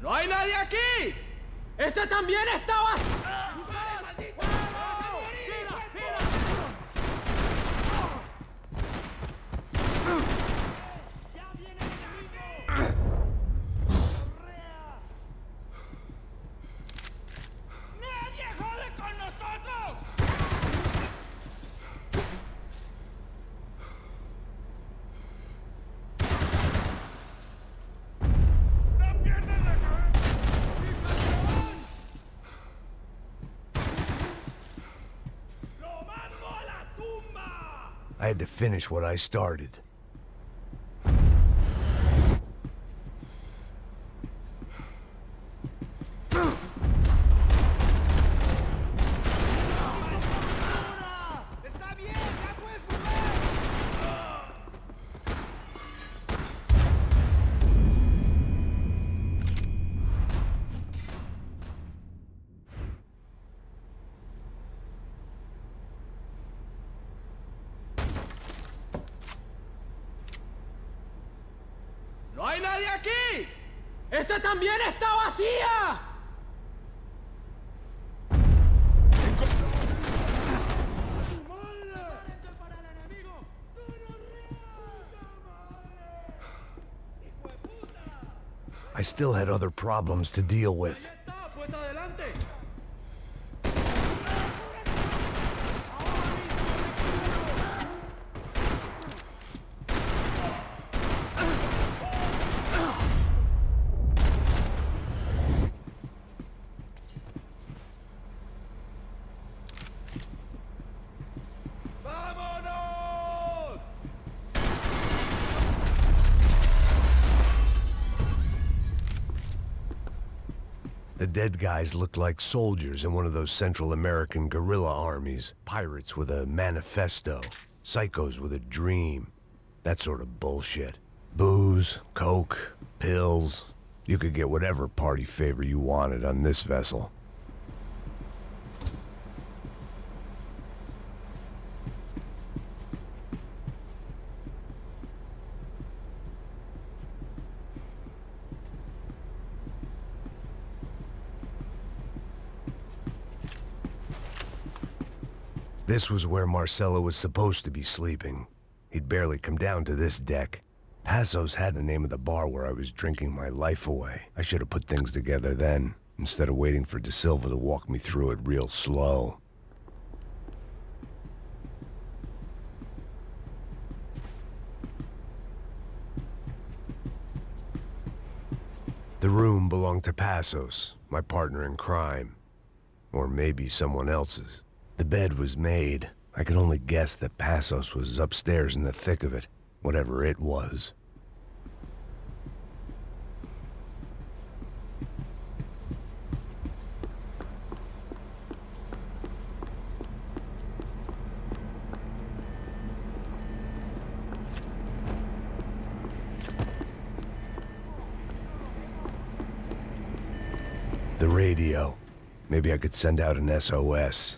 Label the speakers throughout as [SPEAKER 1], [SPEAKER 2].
[SPEAKER 1] ¡No hay nadie aquí! ¡Este también estaba!
[SPEAKER 2] I had to finish what I started.
[SPEAKER 1] ¡No hay nadie aquí! ¡Esta también está vacía!
[SPEAKER 2] I still had other problems to deal with. The dead guys looked like soldiers in one of those Central American guerrilla armies. Pirates with a manifesto. Psychos with a dream. That sort of bullshit. Booze, coke, pills. You could get whatever party favor you wanted on this vessel. This was where Marcelo was supposed to be sleeping. He'd barely come down to this deck. Passos had the name of the bar where I was drinking my life away. I should have put things together then, instead of waiting for De Silva to walk me through it real slow. The room belonged to Passos, my partner in crime. Or maybe someone else's. The bed was made. I could only guess that Passos was upstairs in the thick of it, whatever it was. The radio. Maybe I could send out an SOS.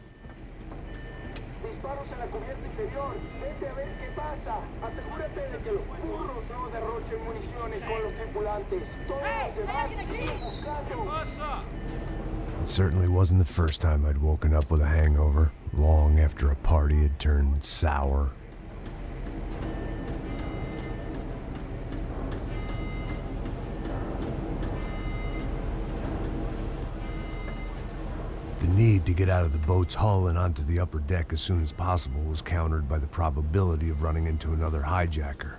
[SPEAKER 3] Disparos en la cubierta inferior. Vete a ver qué pasa. Asegúrate de que los burros no derrochen municiones con los tripulantes. Todos los demás siguen buscando.
[SPEAKER 2] It certainly wasn't the first time I'd woken up with a hangover, long after a party had turned sour. The need to get out of the boat's hull and onto the upper deck as soon as possible was countered by the probability of running into another hijacker.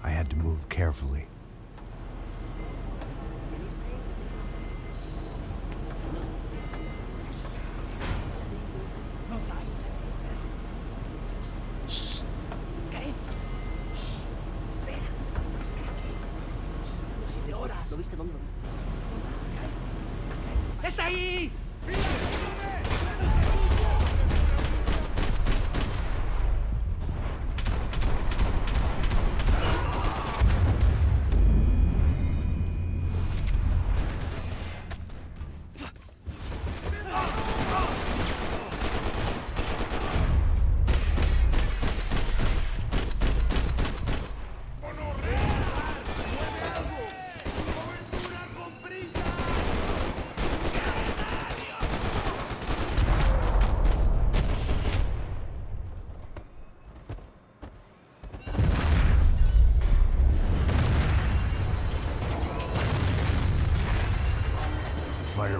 [SPEAKER 2] I had to move carefully.
[SPEAKER 1] ¡Está ahí!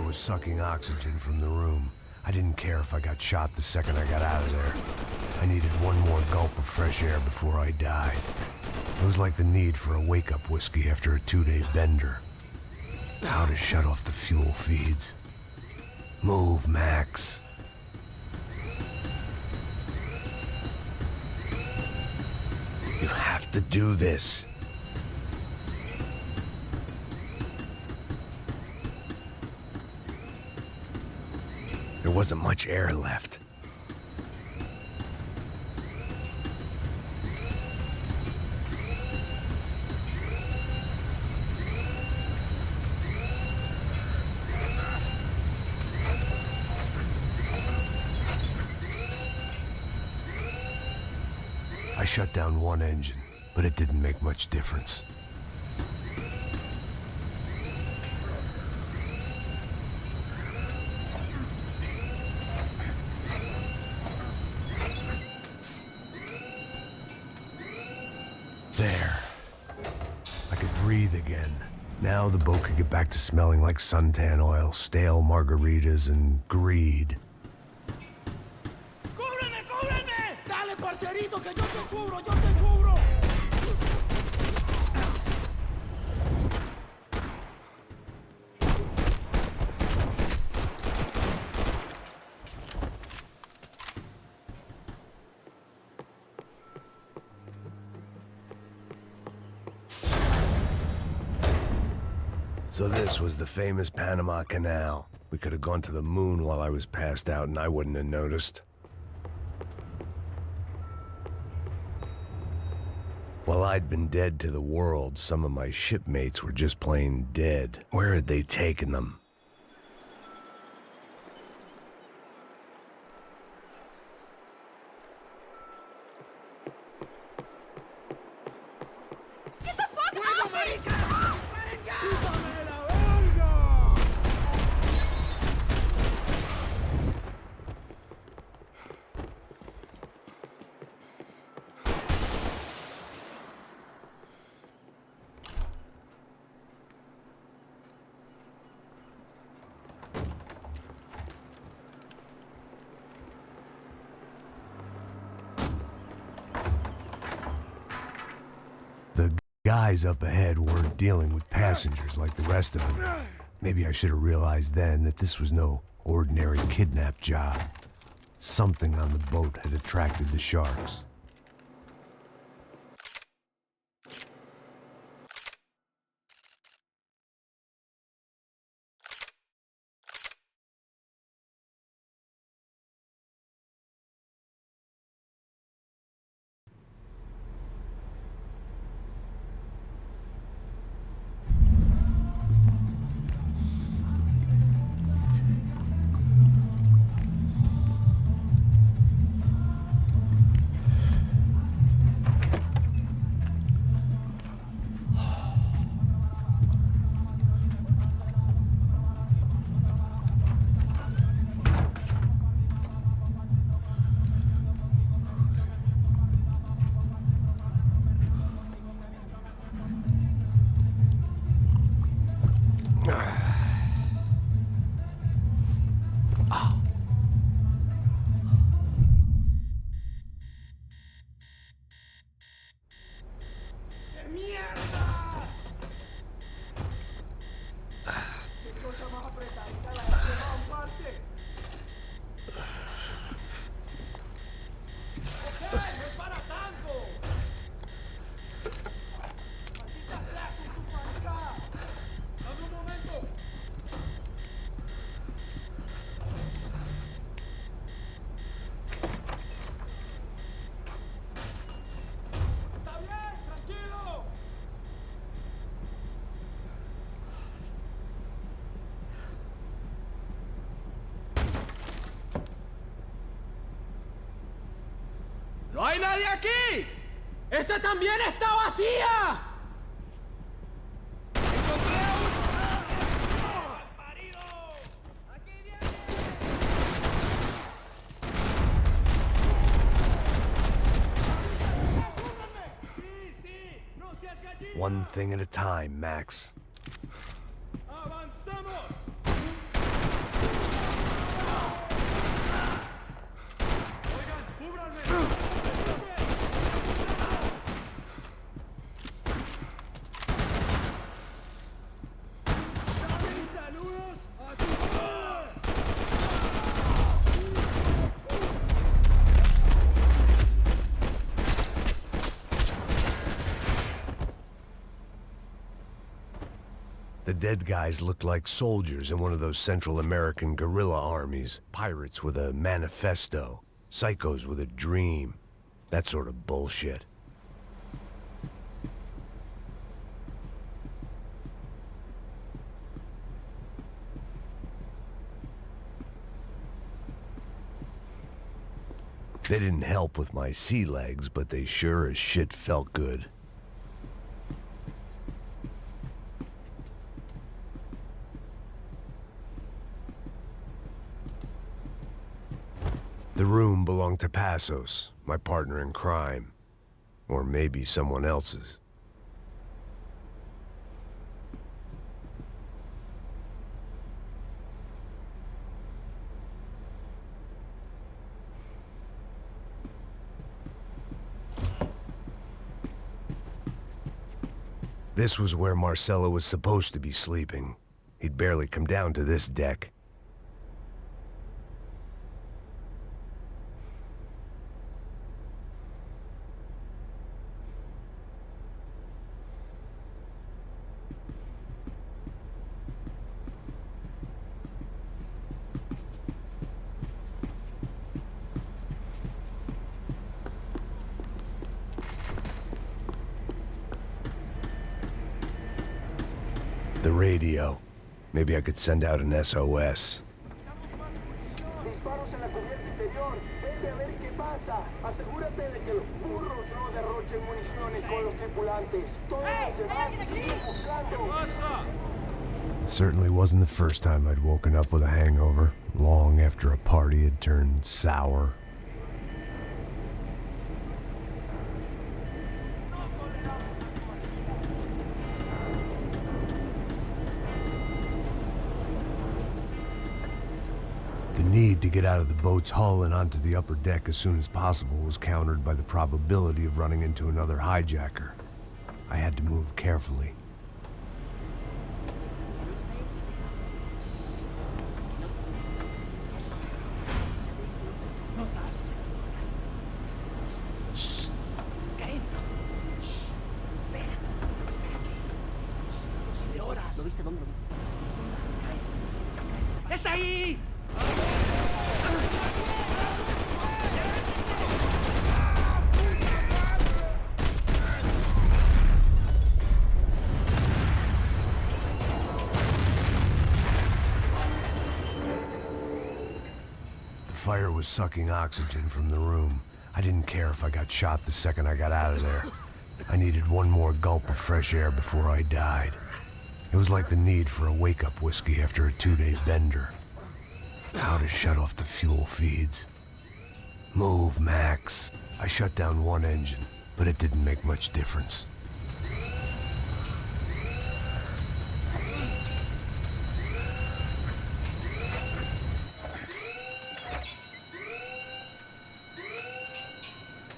[SPEAKER 2] was sucking oxygen from the room. I didn't care if I got shot the second I got out of there. I needed one more gulp of fresh air before I died. It was like the need for a wake-up whiskey after a 2-day bender. How to shut off the fuel feeds. Move, Max. You have to do this. There wasn't much air left. I shut down one engine, but it didn't make much difference. There. I could breathe again. Now the boat could get back to smelling like suntan oil, stale margaritas, and greed.
[SPEAKER 1] ¡Cúbreme, cúbreme! ¡Dale, parcerito, que yo te cubro, yo te cubro!
[SPEAKER 2] So this was the famous Panama Canal. We could have gone to the moon while I was passed out and I wouldn't have noticed. While I'd been dead to the world, some of my shipmates were just plain dead. Where had they taken them?
[SPEAKER 4] Get the fuck off me!
[SPEAKER 2] The guys up ahead weren't dealing with passengers like the rest of them. Maybe I should have realized then that this was no ordinary kidnap job. Something on the boat had attracted the sharks.
[SPEAKER 1] ¡No hay nadie aquí! ¡Esta también está vacía! ¡Encontré a un... ¡Malparido! ¡Aquí viene! ¡Sí, sí! ¡No seas gallina!
[SPEAKER 2] One thing at a time, Max.
[SPEAKER 1] ¡Avanzamos!
[SPEAKER 2] The dead guys looked like soldiers in one of those Central American guerrilla armies. Pirates with a manifesto. Psychos with a dream. That sort of bullshit. They didn't help with my sea legs, but they sure as shit felt good. The room belonged to Passos, my partner in crime. Or maybe someone else's. This was where Marcelo was supposed to be sleeping. He'd barely come down to this deck. The radio. Maybe I could send out an SOS.
[SPEAKER 3] Disparos en la cubierta inferior. Vete a ver qué pasa. Asegúrate de que los burros no derrochen municiones con los tripulantes. Todos los demás siguen buscando.
[SPEAKER 2] It certainly wasn't the first time I'd woken up with a hangover, long after a party had turned sour. The need to get out of the boat's hull and onto the upper deck as soon as possible was countered by the probability of running into another hijacker. I had to move carefully.
[SPEAKER 1] ¡Está ahí!
[SPEAKER 2] The fire was sucking oxygen from the room. I didn't care if I got shot the second I got out of there. I needed one more gulp of fresh air before I died. It was like the need for a wake-up whiskey after a 2-day bender. How to shut off the fuel feeds. Move, Max. I shut down one engine, but it didn't make much difference.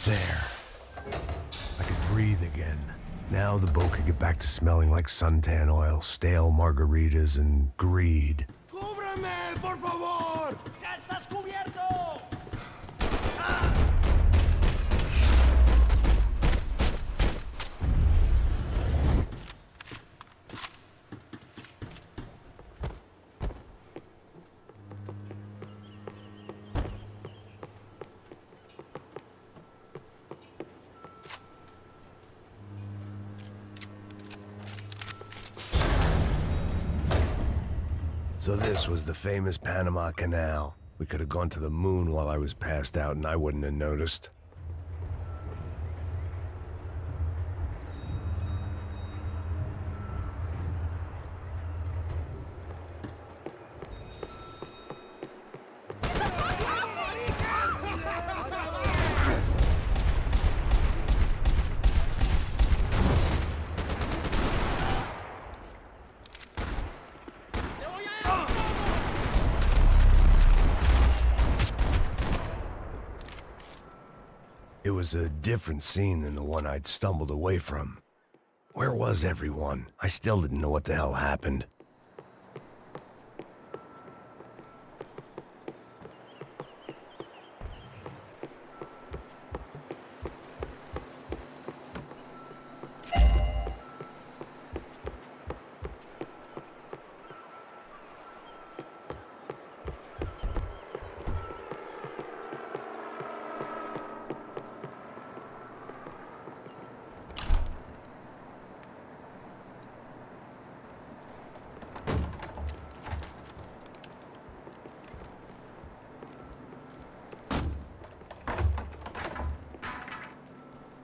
[SPEAKER 2] There. I could breathe again. Now the boat could get back to smelling like suntan oil, stale margaritas, and greed.
[SPEAKER 1] ¡Cúbreme, por favor! ¡Ya estás cubierto!
[SPEAKER 2] So this was the famous Panama Canal. We could have gone to the moon while I was passed out and I wouldn't have noticed. It was a different scene than the one I'd stumbled away from. Where was everyone? I still didn't know what the hell happened.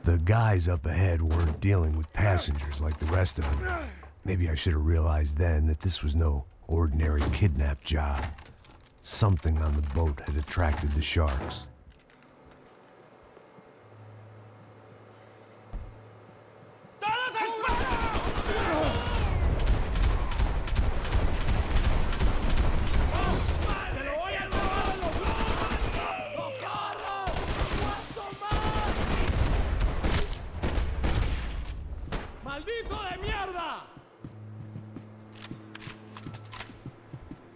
[SPEAKER 2] The guys up ahead weren't dealing with passengers like the rest of them. Maybe I should have realized then that this was no ordinary kidnap job. Something on the boat had attracted the sharks.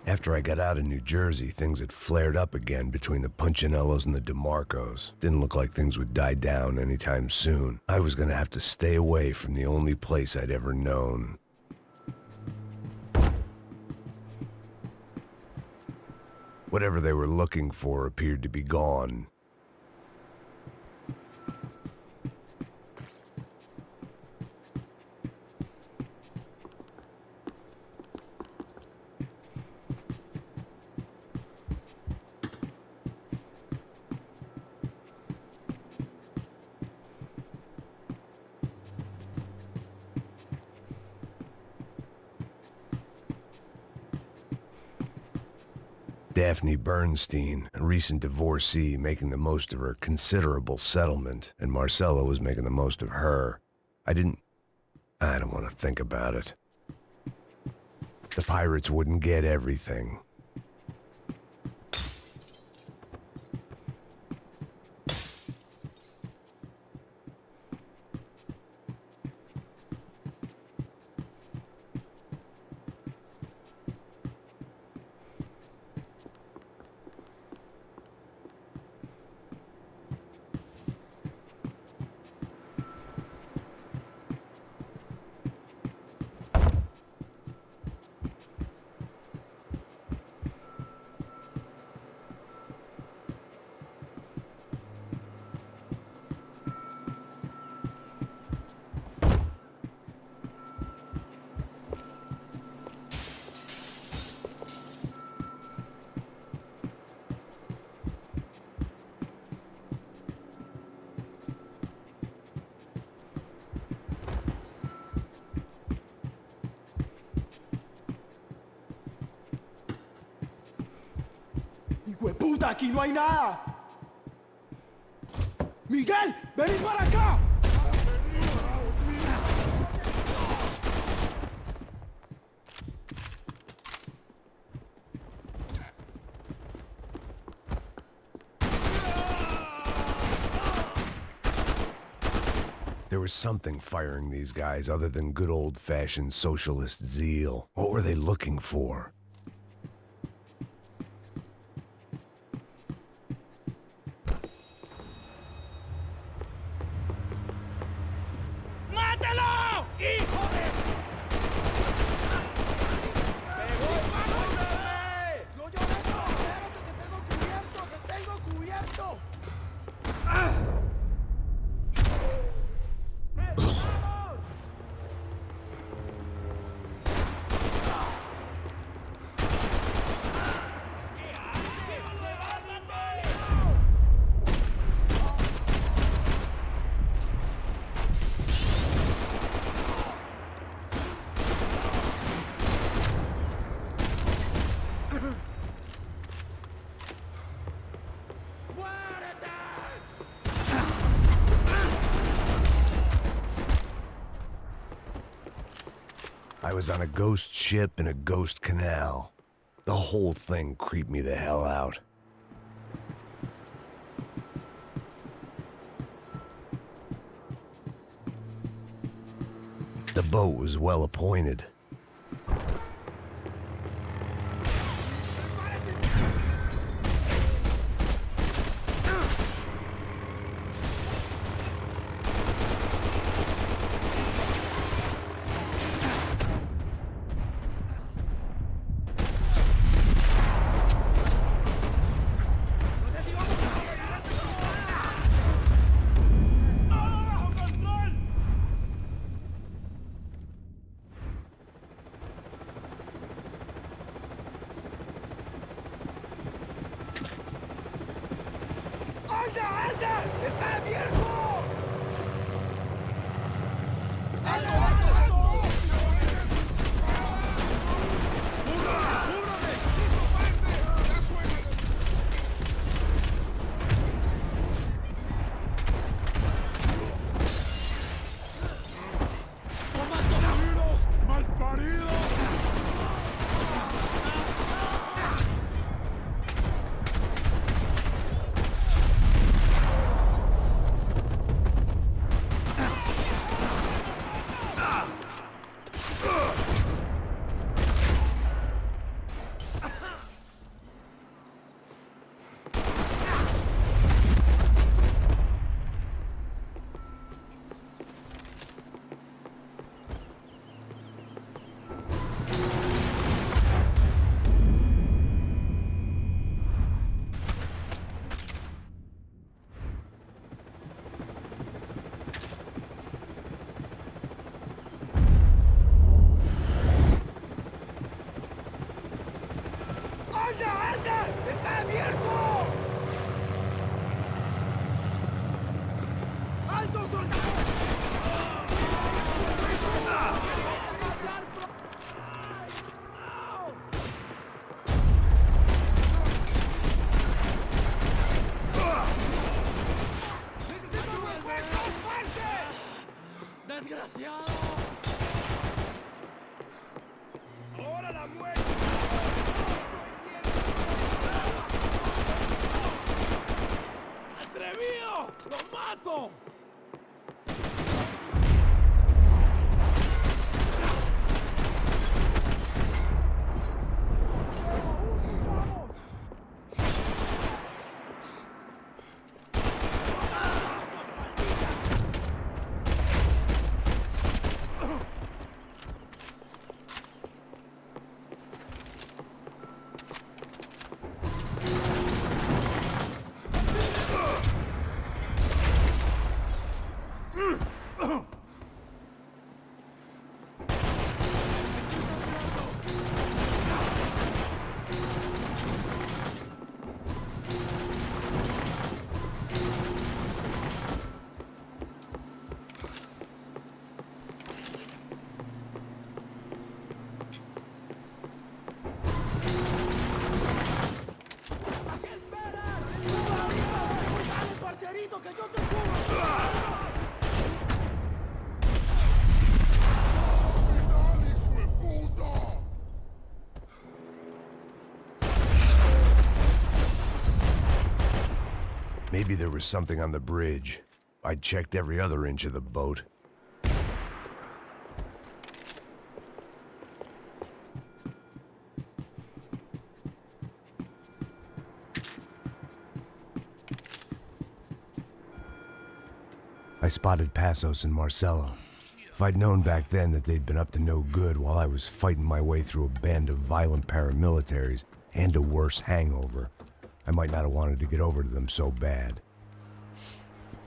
[SPEAKER 2] After I got out of New Jersey, things had flared up again between the Punchinellos and the DeMarcos. Didn't look like things would die down anytime soon. I was gonna have to stay away from the only place I'd ever known. Whatever they were looking for appeared to be gone. Daphne Bernstein, a recent divorcee, making the most of her considerable settlement, and Marcella was making the most of her. I don't want to think about it. The pirates wouldn't get everything.
[SPEAKER 3] ¡Hueputa, aquí no hay nada! ¡Miguel, vení para acá!
[SPEAKER 2] There was something firing these guys other than good old-fashioned socialist zeal. What were they looking for?
[SPEAKER 1] ¡Mátalo! ¡Hijo de...
[SPEAKER 3] ¡No llores, caballero, que te tengo cubierto! ¡Te tengo cubierto!
[SPEAKER 2] I was on a ghost ship in a ghost canal. The whole thing creeped me the hell out. The boat was well appointed.
[SPEAKER 1] ¡Desgraciado!
[SPEAKER 3] ¡Ahora la muerte!
[SPEAKER 1] ¡Atrevido! ¡Lo mato!
[SPEAKER 3] ¡Que yo te cubro!
[SPEAKER 2] Maybe there was something on the bridge. I checked every other inch of the boat. I spotted Passos and Marcelo. If I'd known back then that they'd been up to no good while I was fighting my way through a band of violent paramilitaries and a worse hangover, I might not have wanted to get over to them so bad.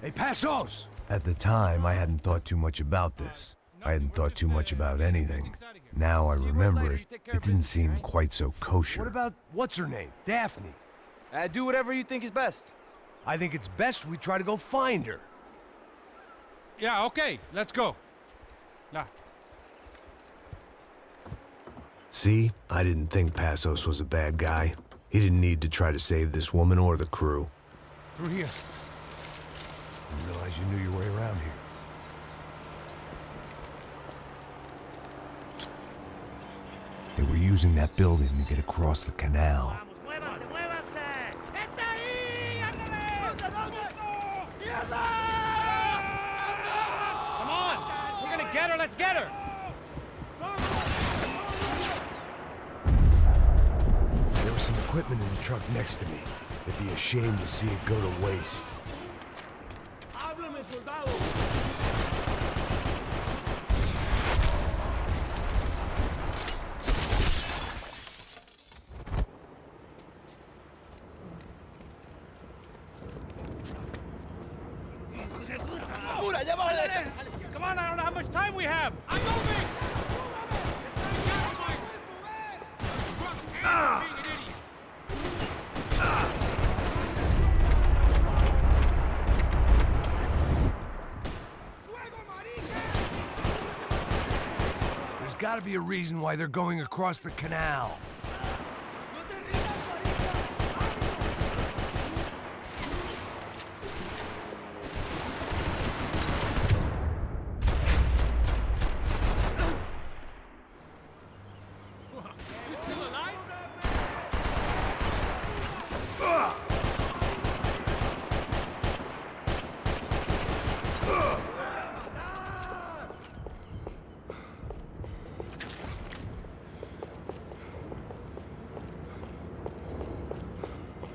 [SPEAKER 1] ¡Hey, Passos!
[SPEAKER 2] At the time, I hadn't thought too much about this. I hadn't thought too much about anything. Now I remember it, it didn't seem quite so kosher.
[SPEAKER 5] What about, what's her name? Daphne.
[SPEAKER 6] Do whatever you think is best.
[SPEAKER 5] I think it's best we try to go find her.
[SPEAKER 1] Yeah, okay, let's go. Nah.
[SPEAKER 2] See? I didn't think Passos was a bad guy. He didn't need to try to save this woman or the crew.
[SPEAKER 1] Through here.
[SPEAKER 2] Didn't realize you knew your way around here. They were using that building to get across the canal.
[SPEAKER 1] Come on! We're gonna get her, let's get her!
[SPEAKER 2] There was some equipment in the truck next to me. It'd be a shame to see it go to waste.
[SPEAKER 3] ¡Háblame, soldado!
[SPEAKER 1] Come on, I don't know how much time we have! I'm moving!
[SPEAKER 5] There's gotta be a reason why they're going across the canal.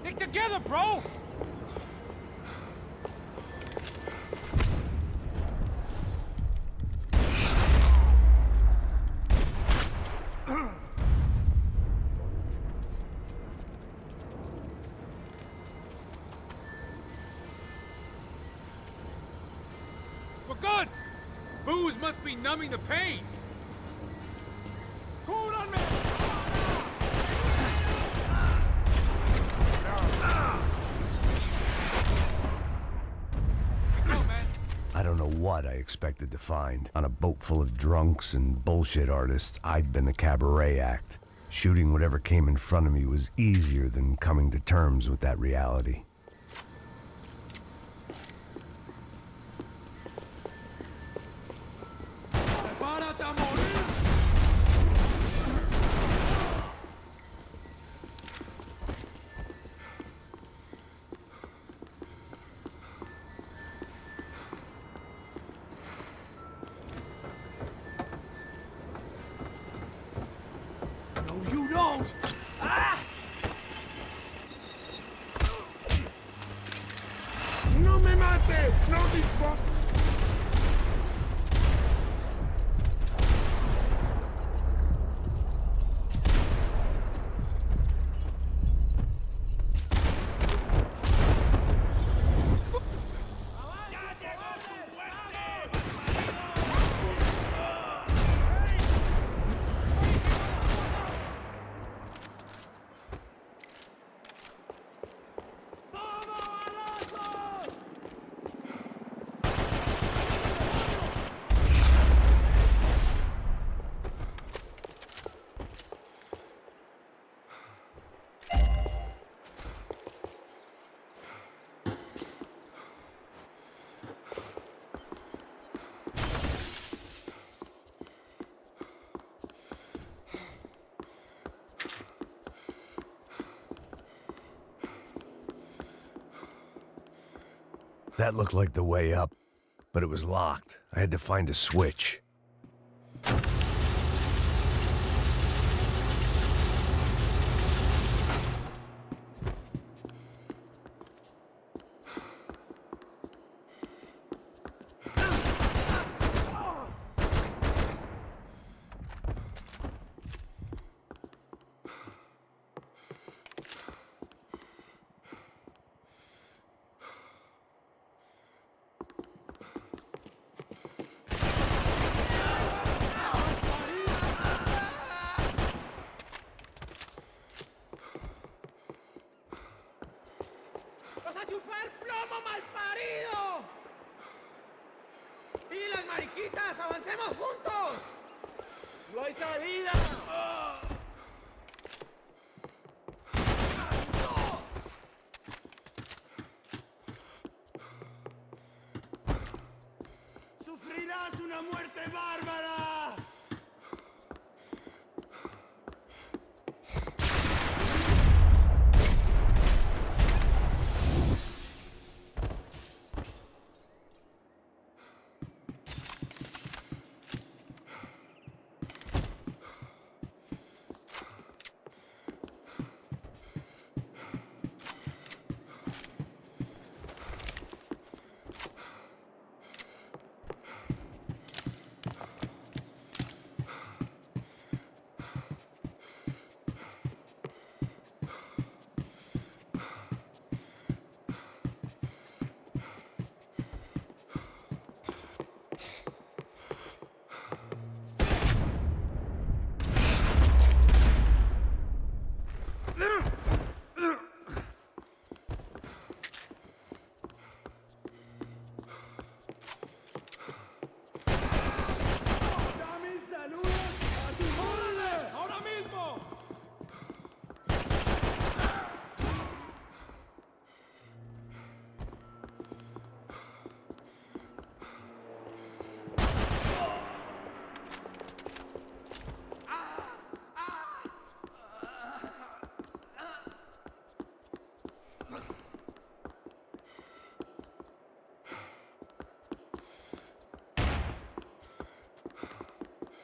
[SPEAKER 1] Stick together, bro! We're good! Booze must be numbing the pain!
[SPEAKER 2] I don't know what I expected to find. On a boat full of drunks and bullshit artists, I'd been the cabaret act. Shooting whatever came in front of me was easier than coming to terms with that reality.
[SPEAKER 3] ¡No me mate! ¡No dispare!
[SPEAKER 2] That looked like the way up, but it was locked. I had to find a switch.
[SPEAKER 1] ¡Vas a chupar plomo, malparido! ¡Y las mariquitas! ¡Avancemos juntos! ¡No hay salida! ¡Sufrirás una muerte bárbara!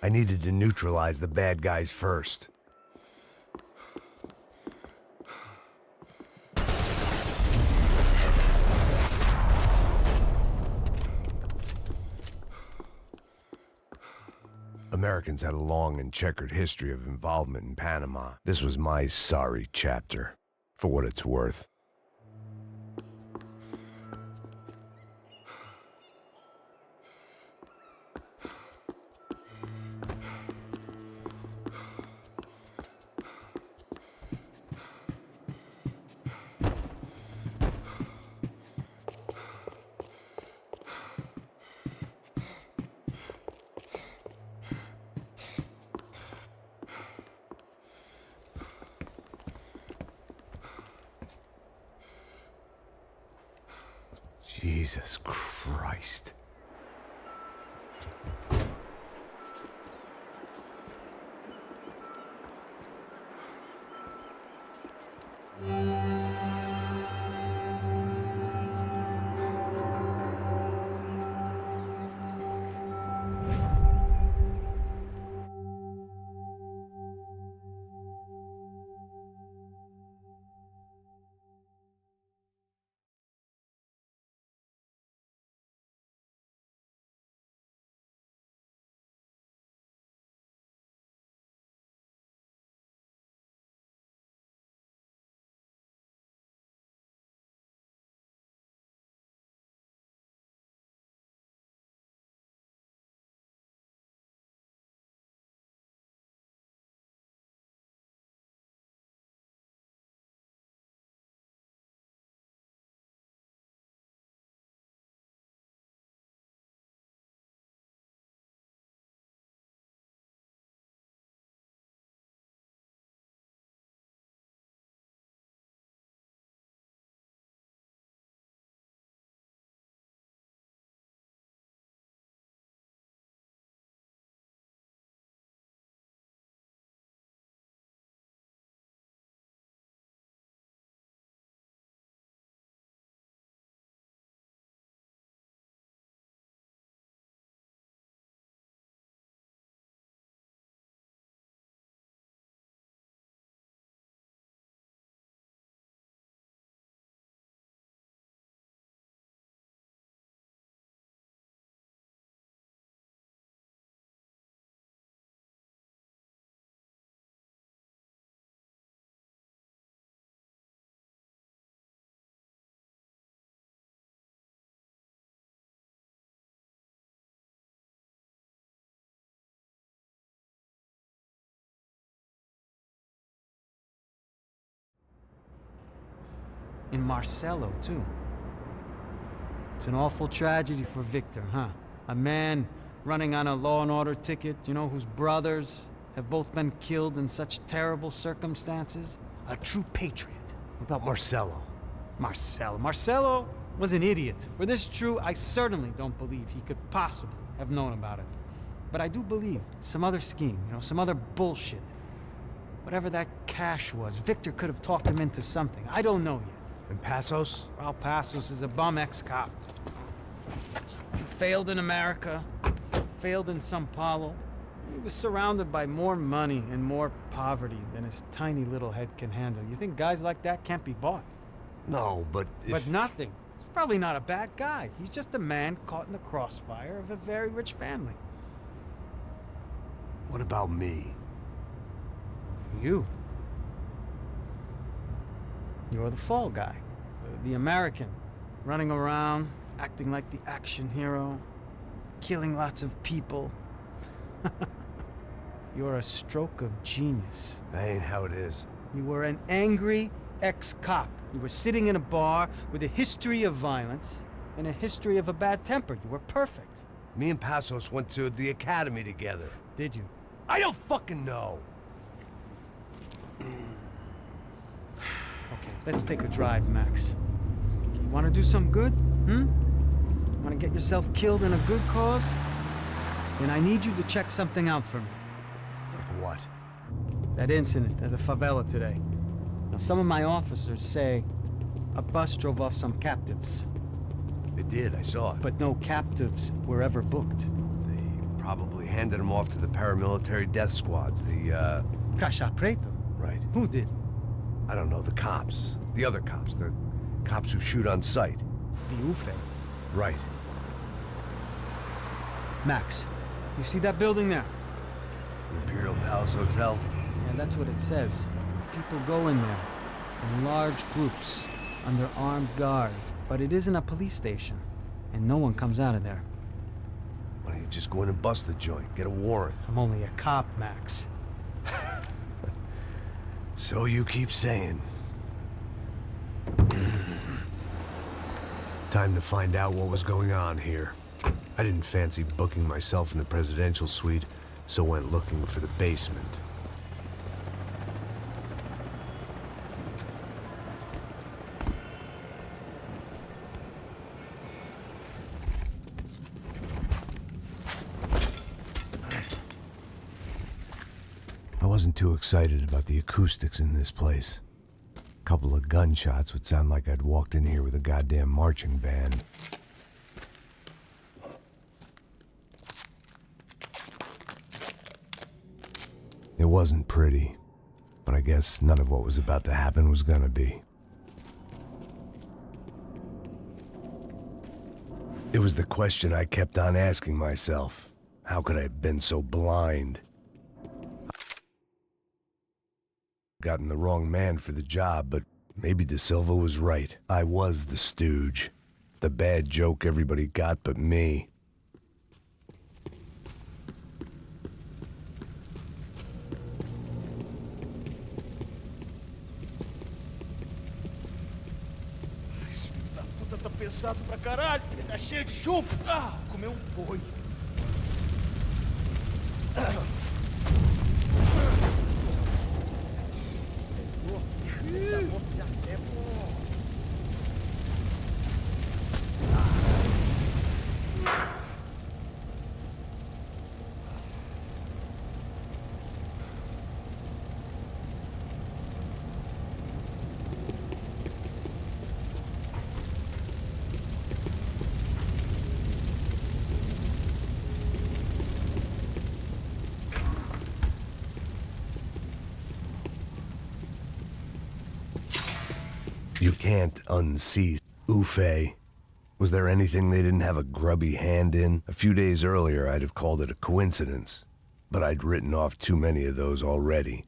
[SPEAKER 2] I needed to neutralize the bad guys first. Americans had a long and checkered history of involvement in Panama. This was my sorry chapter, for what it's worth. Jesus Christ.
[SPEAKER 1] in Marcelo, too. It's an awful tragedy for Victor, huh? A man running on a law and order ticket, you know, whose brothers have both been killed in such terrible circumstances. A true patriot.
[SPEAKER 2] What about Marcelo?
[SPEAKER 1] Marcelo was an idiot. Were this true, I certainly don't believe he could possibly have known about it. But I do believe some other scheme, you know, some other bullshit. Whatever that cash was, Victor could have talked him into something. I don't know yet.
[SPEAKER 2] And Passos?
[SPEAKER 1] Well, Passos is a bum ex-cop. He failed in America, failed in Sao Paulo. He was surrounded by more money and more poverty than his tiny little head can handle. You think guys like that can't be bought?
[SPEAKER 2] No, but
[SPEAKER 1] But nothing. He's probably not a bad guy. He's just a man caught in the crossfire of a very rich family.
[SPEAKER 2] What about me?
[SPEAKER 1] You. You're the fall guy. The American. Running around, acting like the action hero. Killing lots of people. You're a stroke of genius.
[SPEAKER 2] That ain't how it is.
[SPEAKER 1] You were an angry ex-cop. You were sitting in a bar with a history of violence and a history of a bad temper. You were perfect.
[SPEAKER 2] Me and Passos went to the academy together.
[SPEAKER 1] Did you?
[SPEAKER 2] I don't fucking know.
[SPEAKER 1] Okay, let's take a drive, Max. You want to do some good? Want to get yourself killed in a good cause? Then I need you to check something out for me.
[SPEAKER 2] Like what?
[SPEAKER 1] That incident at the favela today. Now, some of my officers say a bus drove off some captives.
[SPEAKER 2] It did, I saw it.
[SPEAKER 1] But no captives were ever booked.
[SPEAKER 2] They probably handed them off to the paramilitary death squads, the,
[SPEAKER 1] Caixa Preto?
[SPEAKER 2] Right.
[SPEAKER 1] Who did?
[SPEAKER 2] I don't know, the cops. The other cops, the cops who shoot on sight.
[SPEAKER 1] The UFE.
[SPEAKER 2] Right.
[SPEAKER 1] Max, you see that building there?
[SPEAKER 2] Imperial Palace Hotel?
[SPEAKER 1] Yeah, that's what it says. People go in there, in large groups, under armed guard. But it isn't a police station, and no one comes out of there.
[SPEAKER 2] Why don't you just go in and bust the joint, get a warrant?
[SPEAKER 1] I'm only a cop, Max.
[SPEAKER 2] So you keep saying. Time to find out what was going on here. I didn't fancy booking myself in the presidential suite, so went looking for the basement. I wasn't too excited about the acoustics in this place. A couple of gunshots would sound like I'd walked in here with a goddamn marching band. It wasn't pretty, but I guess none of what was about to happen was gonna be. It was the question I kept on asking myself. How could I have been so blind? Gotten the wrong man for the job, but maybe De Silva was right. I was the stooge. The bad joke everybody got but me.
[SPEAKER 3] Esse filho da puta tá pesado pra caralho. Ele tá cheio de chumbo. Ah, comeu um boi.
[SPEAKER 2] You can't unsee Ufe. Was there anything they didn't have a grubby hand in? A few days earlier, I'd have called it a coincidence, but I'd written off too many of those already.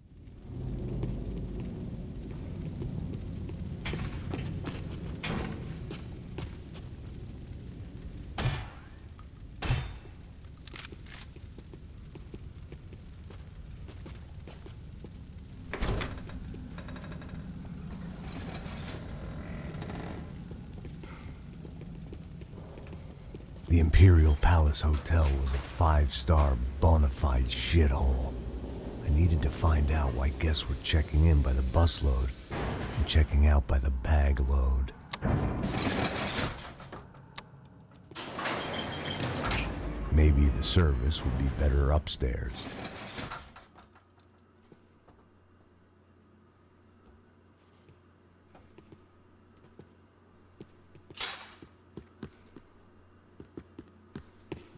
[SPEAKER 2] The Imperial Palace Hotel was a 5-star bona fide shithole. I needed to find out why guests were checking in by the busload and checking out by the bag load. Maybe the service would be better upstairs.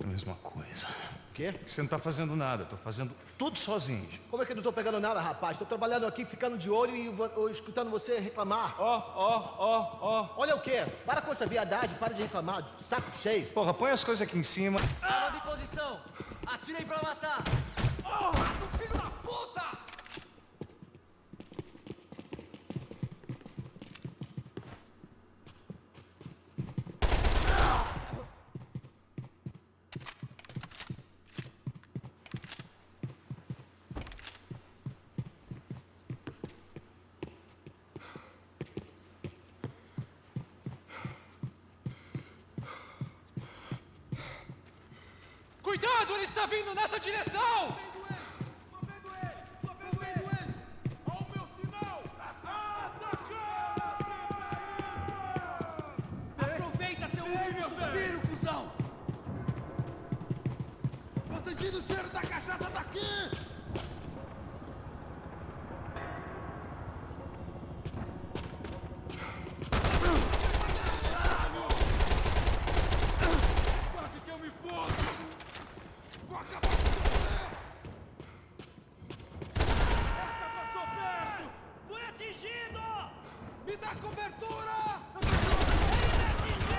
[SPEAKER 7] A mesma coisa.
[SPEAKER 8] Quê?
[SPEAKER 7] Você não tá fazendo nada, tô fazendo tudo sozinho.
[SPEAKER 8] Como é que eu não tô pegando nada, rapaz? Tô trabalhando aqui, ficando de olho e escutando você reclamar.
[SPEAKER 7] Ó.
[SPEAKER 8] Olha o quê? Para com essa viadagem, para de reclamar, saco cheio.
[SPEAKER 7] Porra, põe as coisas aqui em cima.
[SPEAKER 9] Armas em posição! Atirem pra matar! Do filho da puta! Cuidado, ele está vindo nessa direção! Tô vendo ele! Olha o meu sinal! Atacando! Aproveita seu último suspiro, cuzão! Tô sentindo o cheiro da cachaça daqui! Quase que eu me fodo! Vou acabar com você! Essa passou perto! Fui atingido! Me dá cobertura! Ele me atingiu!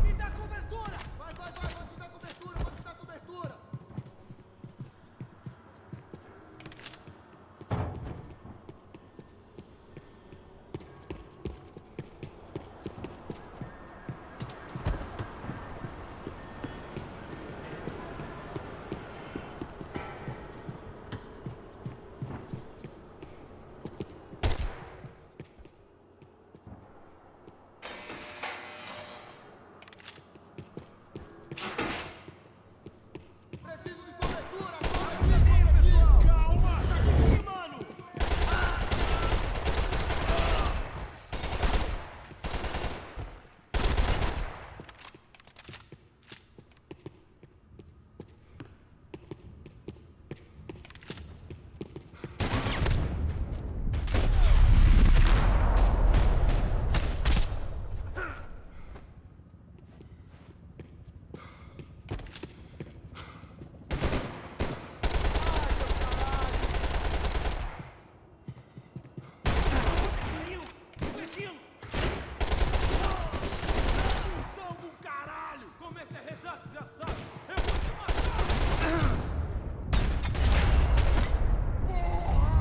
[SPEAKER 9] Me dá cobertura! Vai, vou te dar cobertura! Preciso de cobertura! Pessoal! Calma! Sai de mim, mano! Função do caralho! Comece a rezar, desgraçado! Eu vou te matar! Porra!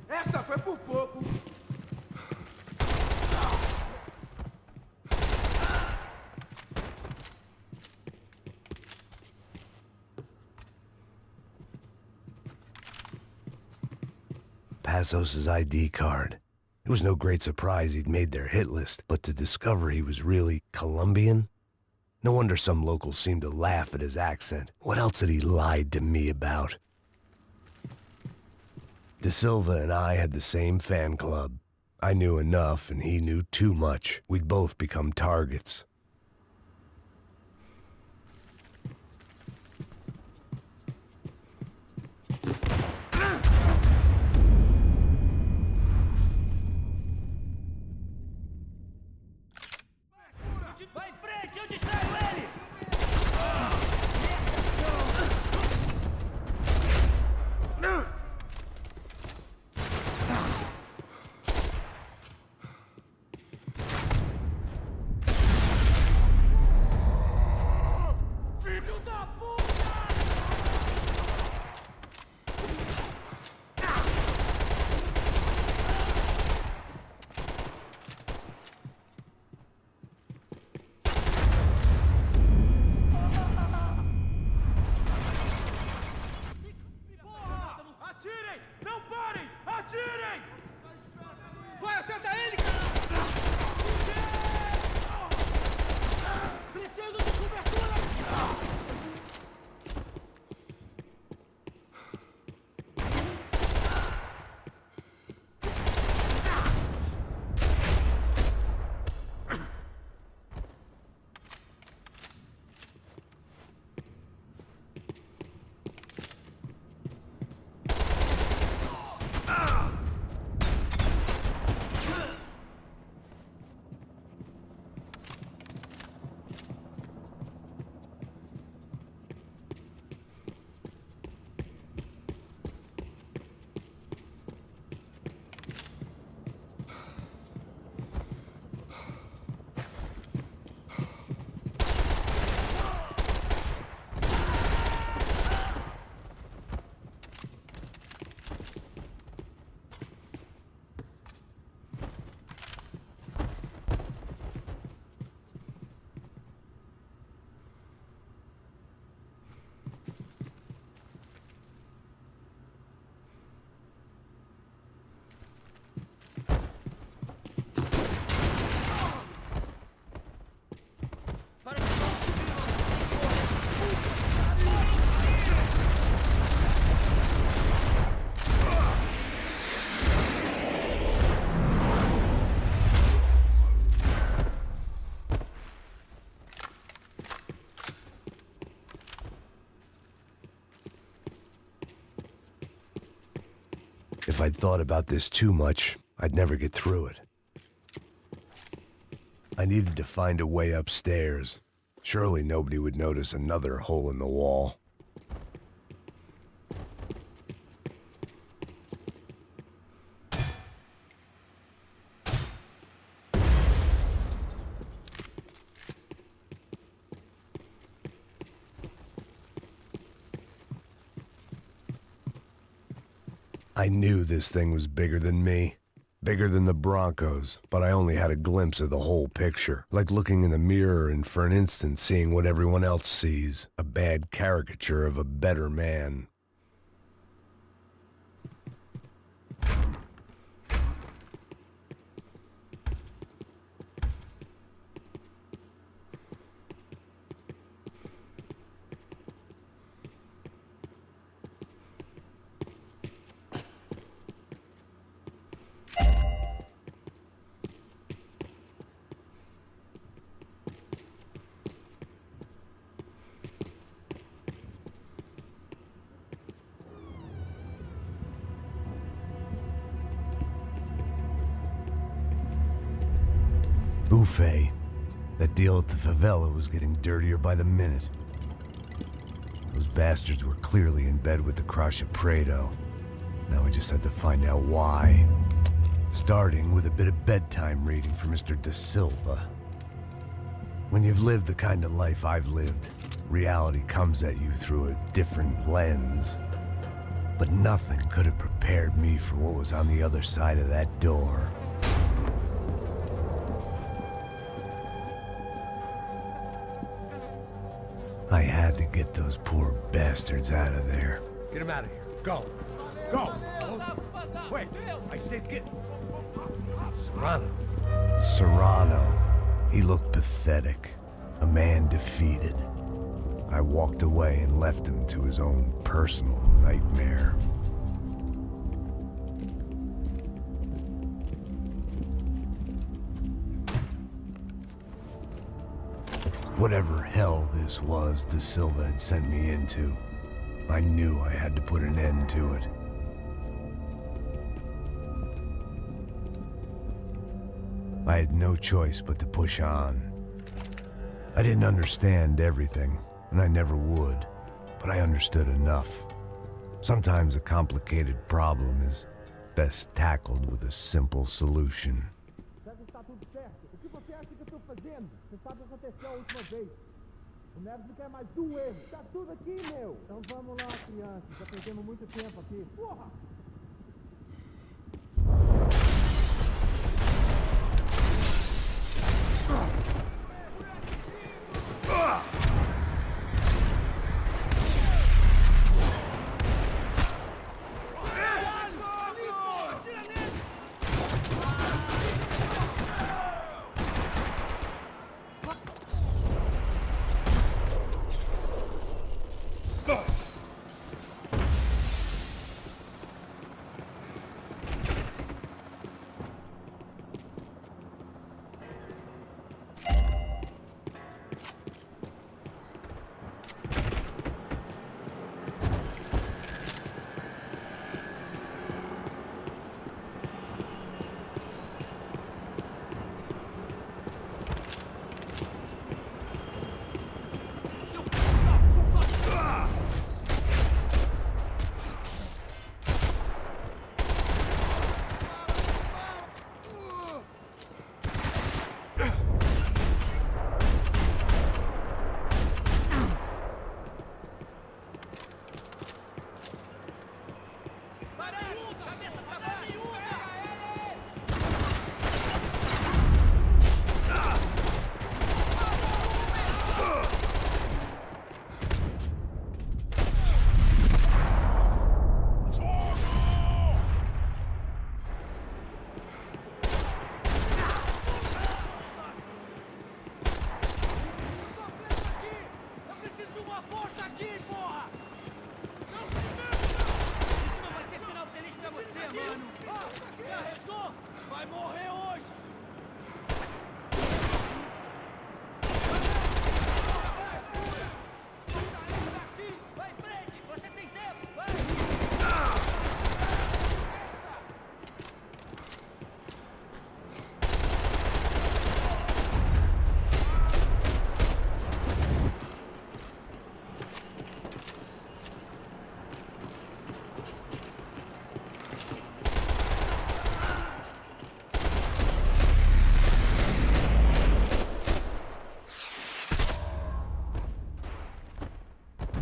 [SPEAKER 9] Essa foi por pouco!
[SPEAKER 2] Passos' ID card. It was no great surprise he'd made their hit list, but to discover he was really Colombian, No wonder some locals seemed to laugh at his accent. What else had he lied to me about? De Silva and I had the same fan club. I knew enough and he knew too much. We'd both become targets.
[SPEAKER 9] Vai em frente, eu distraio ele! Filho da puta! Atirem! Não parem! Atirem! Vai, acerta ele! Preciso de cobertura!
[SPEAKER 2] If I'd thought about this too much, I'd never get through it. I needed to find a way upstairs. Surely nobody would notice another hole in the wall. I knew this thing was bigger than me, bigger than the Broncos, but I only had a glimpse of the whole picture, like looking in the mirror and for an instant seeing what everyone else sees, a bad caricature of a better man. Buffet. That deal at the favela was getting dirtier by the minute. Those bastards were clearly in bed with the Crusher Prado. Now we just had to find out why. Starting with a bit of bedtime reading for Mr. De Silva. When you've lived the kind of life I've lived, reality comes at you through a different lens. But nothing could have prepared me for what was on the other side of that door. I had to get those poor bastards out of there.
[SPEAKER 5] Get him out of here. Go. Go. Wait. I said get... Serrano.
[SPEAKER 2] Serrano. He looked pathetic. A man defeated. I walked away and left him to his own personal nightmare. Whatever hell this was De Silva had sent me into, I knew I had to put an end to it. I had no choice but to push on. I didn't understand everything, and I never would, but I understood enough. Sometimes a complicated problem is best tackled with a simple solution.
[SPEAKER 8] Está tudo certo. O que você acha que eu estou fazendo? Você sabe o que aconteceu a última vez. O Neves não quer mais do erro. Tá tudo aqui, meu. Então vamos lá, crianças. Já perdemos muito tempo aqui. Porra!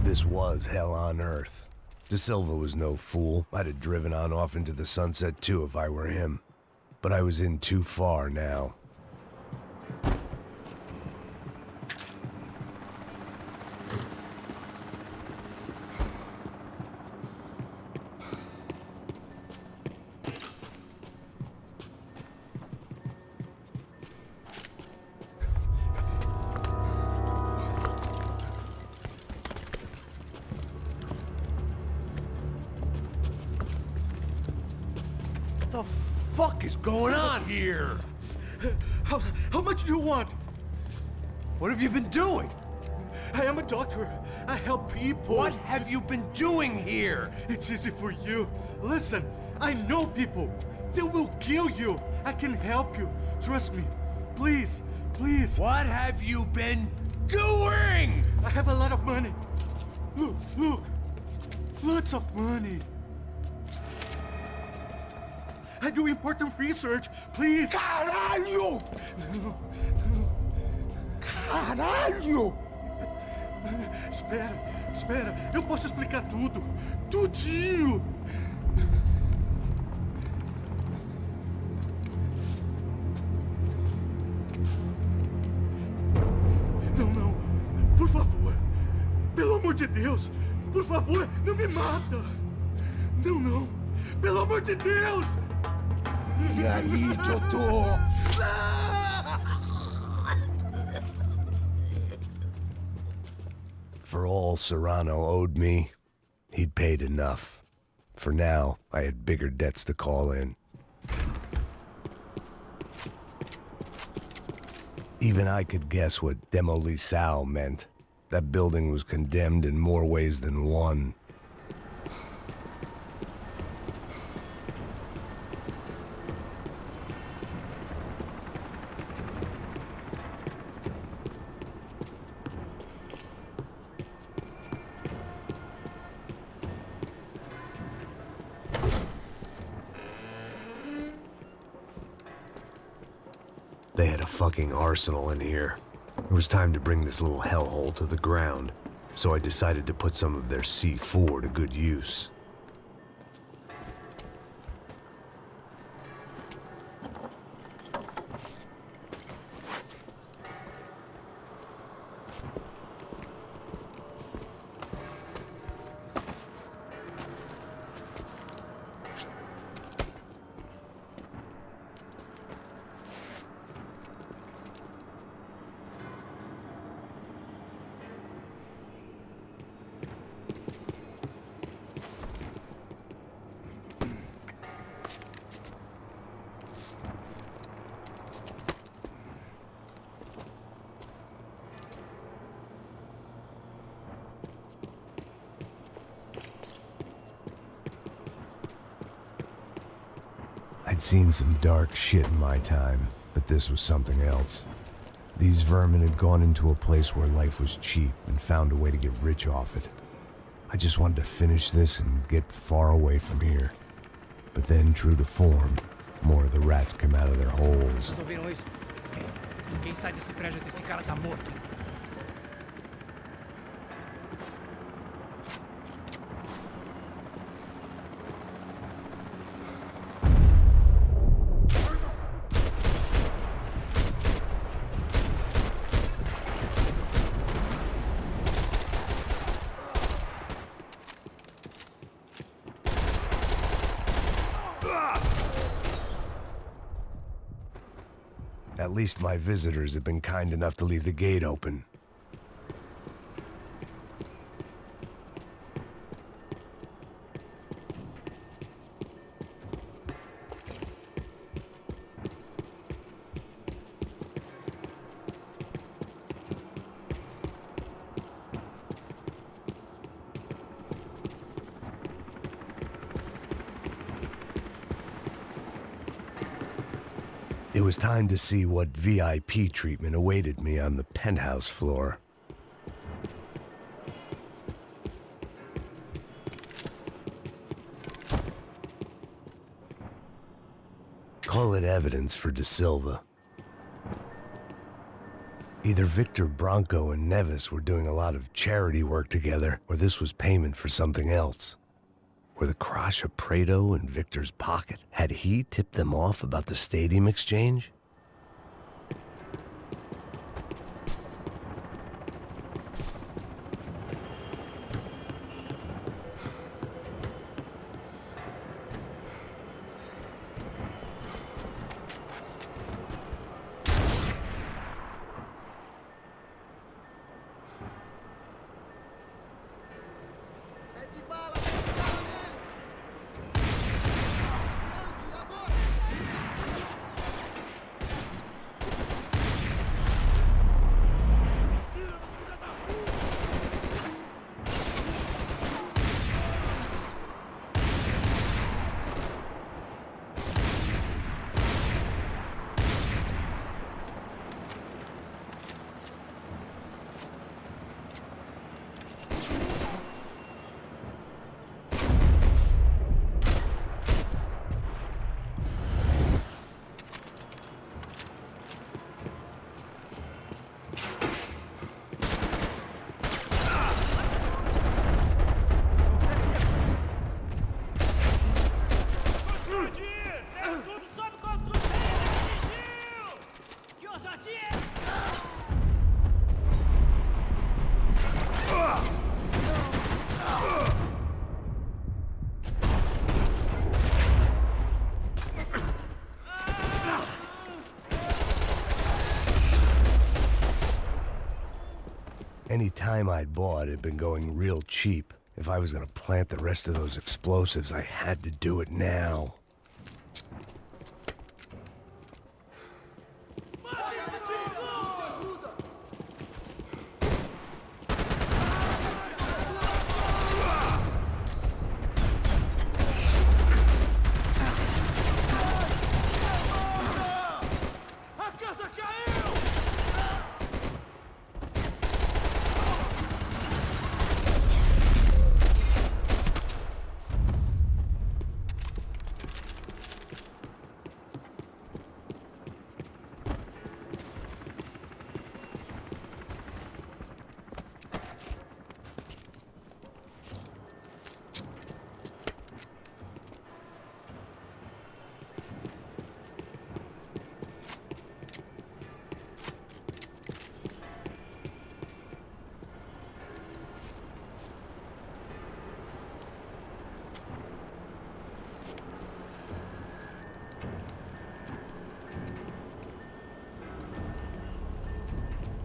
[SPEAKER 2] This was hell on earth. De Silva was no fool. I'd have driven on off into the sunset too if I were him. But I was in too far now.
[SPEAKER 5] What the fuck is going on here?
[SPEAKER 8] How much do you want?
[SPEAKER 5] What have you been doing?
[SPEAKER 8] I am a doctor. I help people.
[SPEAKER 5] What have you been doing here?
[SPEAKER 8] It's easy for you. Listen, I know people. They will kill you. I can help you. Trust me. Please, please.
[SPEAKER 5] What have you been doing?
[SPEAKER 8] I have a lot of money. Look, look. Lots of money. I do important research. Please.
[SPEAKER 5] Caralho! Caralho!
[SPEAKER 8] Espera, espera. Eu posso explicar tudo. Tudinho. Não, não. Por favor. Pelo amor de Deus. Por favor, não me mata. Não, não. Pelo amor de Deus.
[SPEAKER 5] E aí, doutor?
[SPEAKER 2] For all Serrano owed me, he'd paid enough. For now, I had bigger debts to call in. Even I could guess what demolição meant. That building was condemned in more ways than one. They had a fucking arsenal in here. It was time to bring this little hellhole to the ground, so I decided to put some of their xiii to good use. I'd seen some dark shit in my time, but this was something else. These vermin had gone into a place where life was cheap and found a way to get rich off it. I just wanted to finish this and get far away from here. But then, true to form, more of the rats came out of their holes.
[SPEAKER 8] Vocês ouviram isso? Ninguém sai desse prédio até esse cara tá morto.
[SPEAKER 2] At least my visitors have been kind enough to leave the gate open. It was time to see what VIP treatment awaited me on the penthouse floor. Call it evidence for De Silva. Either Victor Branco and Nevis were doing a lot of charity work together, or this was payment for something else. Were the Crasha Prado in Victor's pocket? Had he tipped them off about the stadium exchange? time I'd bought had been going real cheap. If I was gonna plant the rest of those explosives, I had to do it now.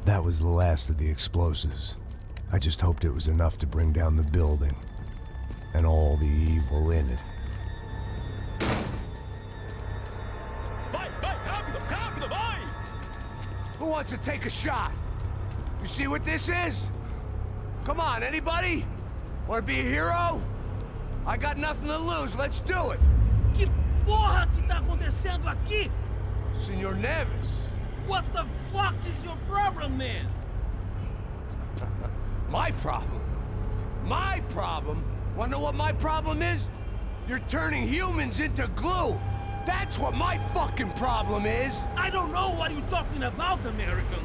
[SPEAKER 2] That was the last of the explosives. I just hoped it was enough to bring down the building. And all the evil in it.
[SPEAKER 9] Vai, vai, rápido, rápido, vai!
[SPEAKER 5] Who wants to take a shot? You see what this is? Come on, anybody? Want to be a hero? I got nothing to lose, let's do it!
[SPEAKER 8] Que porra que tá acontecendo aqui?
[SPEAKER 5] Senor Neves.
[SPEAKER 8] What the fuck is your problem, man?
[SPEAKER 5] My problem? My problem? Wanna know what my problem is? You're turning humans into glue! That's what my fucking problem is!
[SPEAKER 8] I don't know what you're talking about, American.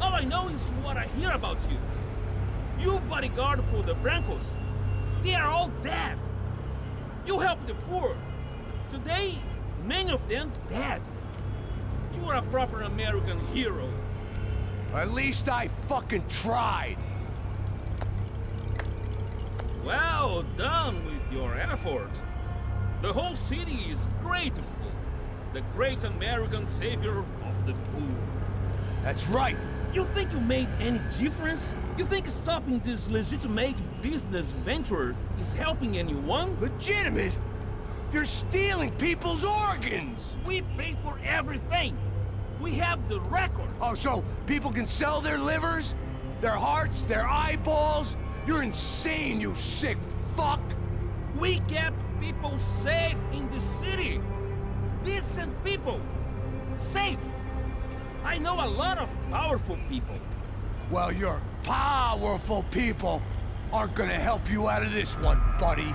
[SPEAKER 8] All I know is what I hear about you. You bodyguard for the Brancos. They are all dead. You help the poor. Today, many of them dead. You are a proper American hero.
[SPEAKER 5] At least I fucking tried.
[SPEAKER 8] Well done with your effort. The whole city is grateful. The great American savior of the poor.
[SPEAKER 5] That's right.
[SPEAKER 8] You think you made any difference? You think stopping this legitimate business venture is helping anyone?
[SPEAKER 5] Legitimate? You're stealing people's organs!
[SPEAKER 8] We pay for everything. We have the record.
[SPEAKER 5] Oh, so people can sell their livers? Their hearts? Their eyeballs? You're insane, you sick fuck!
[SPEAKER 8] We kept people safe in the city. Decent people. Safe. I know a lot of powerful people.
[SPEAKER 5] Well, your powerful people aren't gonna help you out of this one, buddy.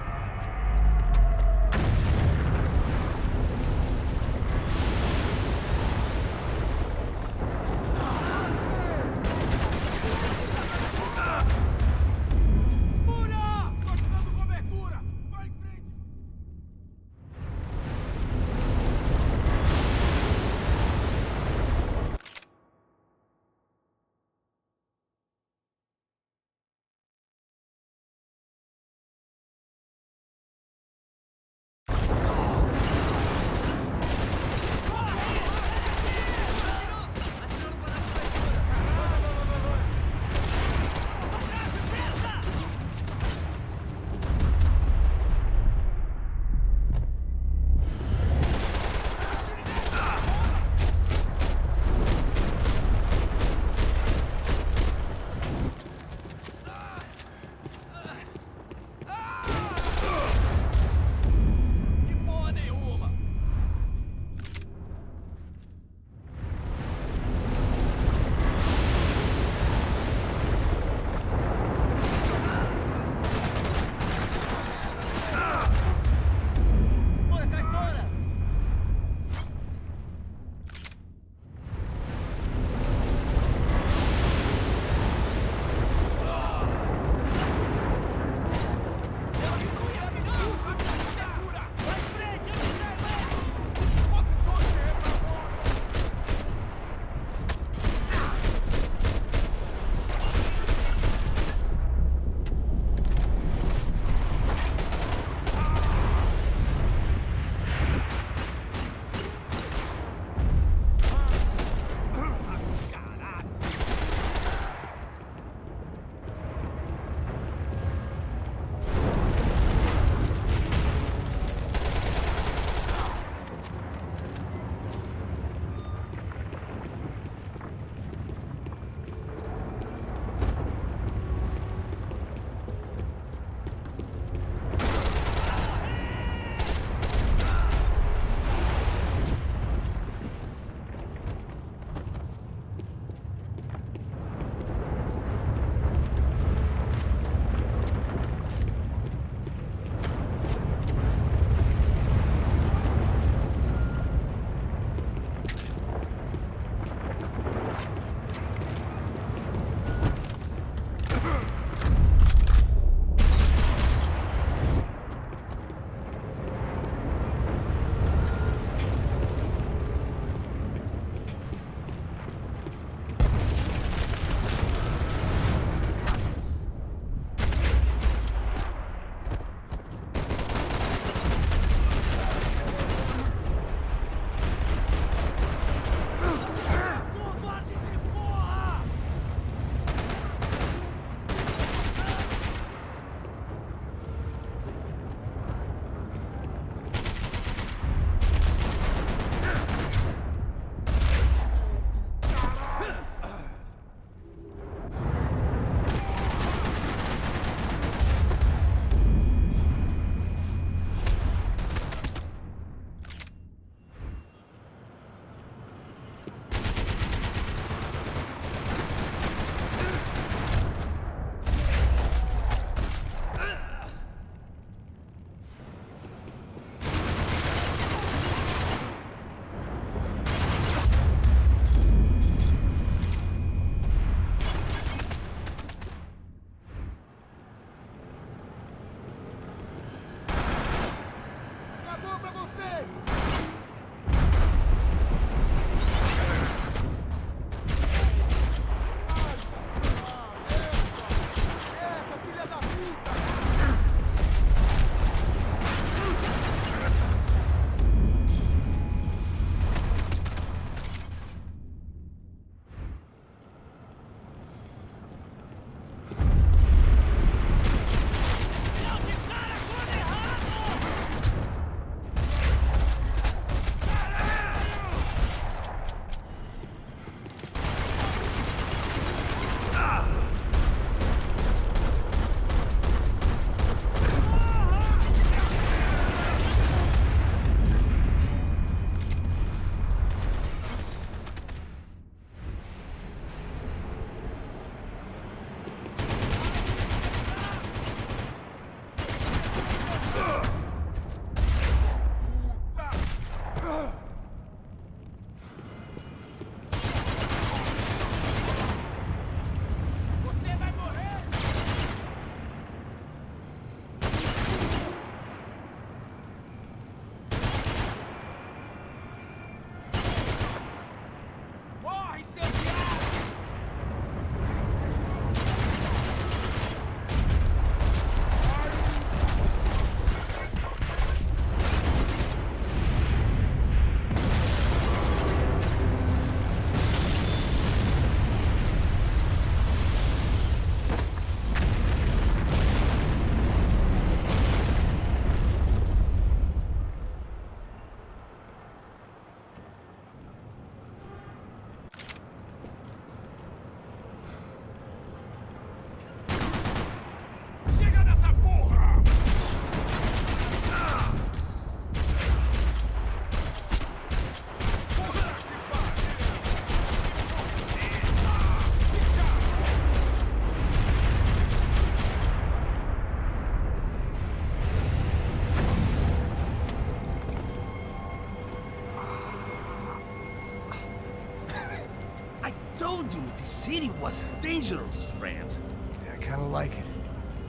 [SPEAKER 5] xiii was dangerous, friend.
[SPEAKER 2] Yeah, I kinda like it.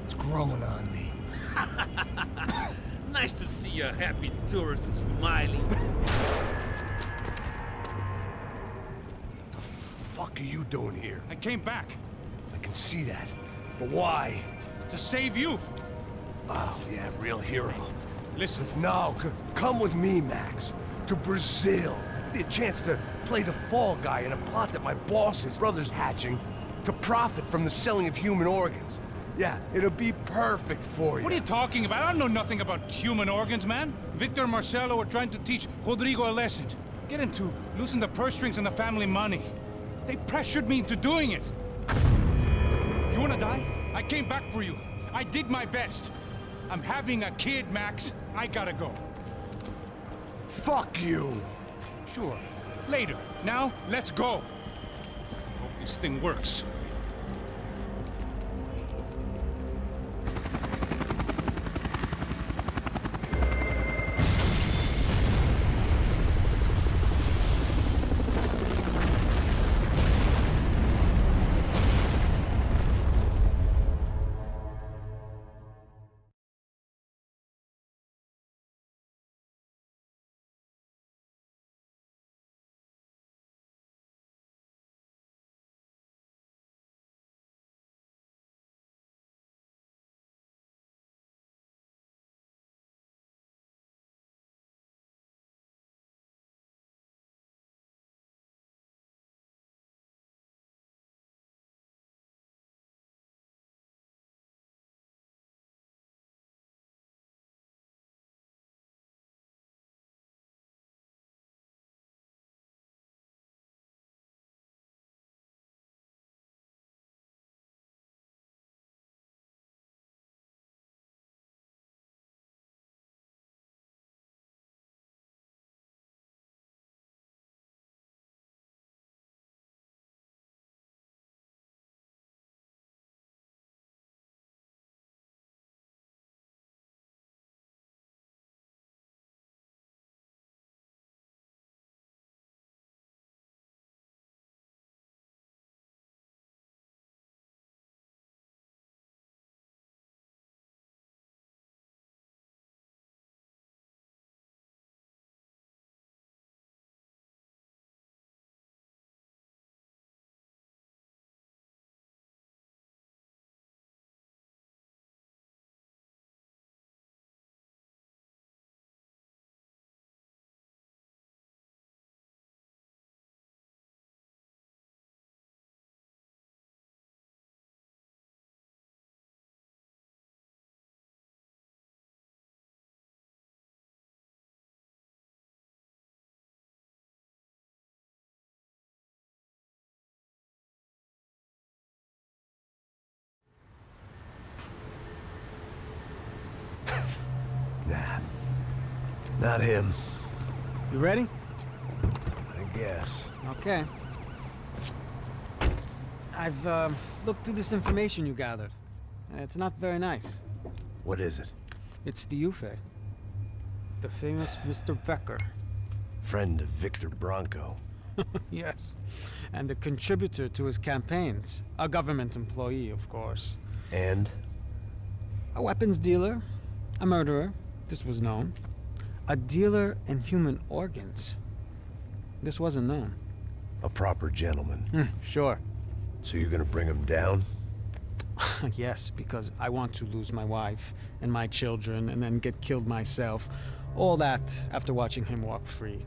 [SPEAKER 2] It's growing on me.
[SPEAKER 5] Nice to see a happy tourist smiling.
[SPEAKER 2] The fuck are you doing here?
[SPEAKER 7] I came back
[SPEAKER 2] I can see that. But why?
[SPEAKER 7] to save you.
[SPEAKER 2] Oh, yeah, real hero.
[SPEAKER 7] Listen,
[SPEAKER 2] No, come with me, Max. To Brazil. Be a chance to play the fall guy in a plot that my boss's brother's hatching to profit from the selling of human organs. Yeah, it'll be perfect for you.
[SPEAKER 7] what are you talking about? I don't know nothing about human organs, man. Victor and Marcelo were trying to teach Rodrigo a lesson. Get him to loosen the purse strings on the family money. They pressured me into doing it. You wanna die? I came back for you. I did my best. I'm having a kid, Max. I gotta go.
[SPEAKER 2] Fuck you!
[SPEAKER 7] Sure. Later. Now, let's go. Hope this thing works.
[SPEAKER 2] Nah. Not him,
[SPEAKER 1] You ready?
[SPEAKER 2] I guess.
[SPEAKER 1] Okay. I've looked through this information you gathered. And it's not very nice.
[SPEAKER 2] What is it?
[SPEAKER 1] It's the xiii. The famous Mr. Becker.
[SPEAKER 2] Friend of Victor Bronco.
[SPEAKER 1] Yes. And a contributor to his campaigns. A government employee, of course.
[SPEAKER 2] And?
[SPEAKER 1] A weapons dealer. A murderer. This was known. A dealer in human organs. This wasn't known.
[SPEAKER 2] A proper gentleman.
[SPEAKER 1] Sure.
[SPEAKER 2] So you're gonna bring him down?
[SPEAKER 1] Yes, because I want to lose my wife and my children and then get killed myself. All that after watching him walk free.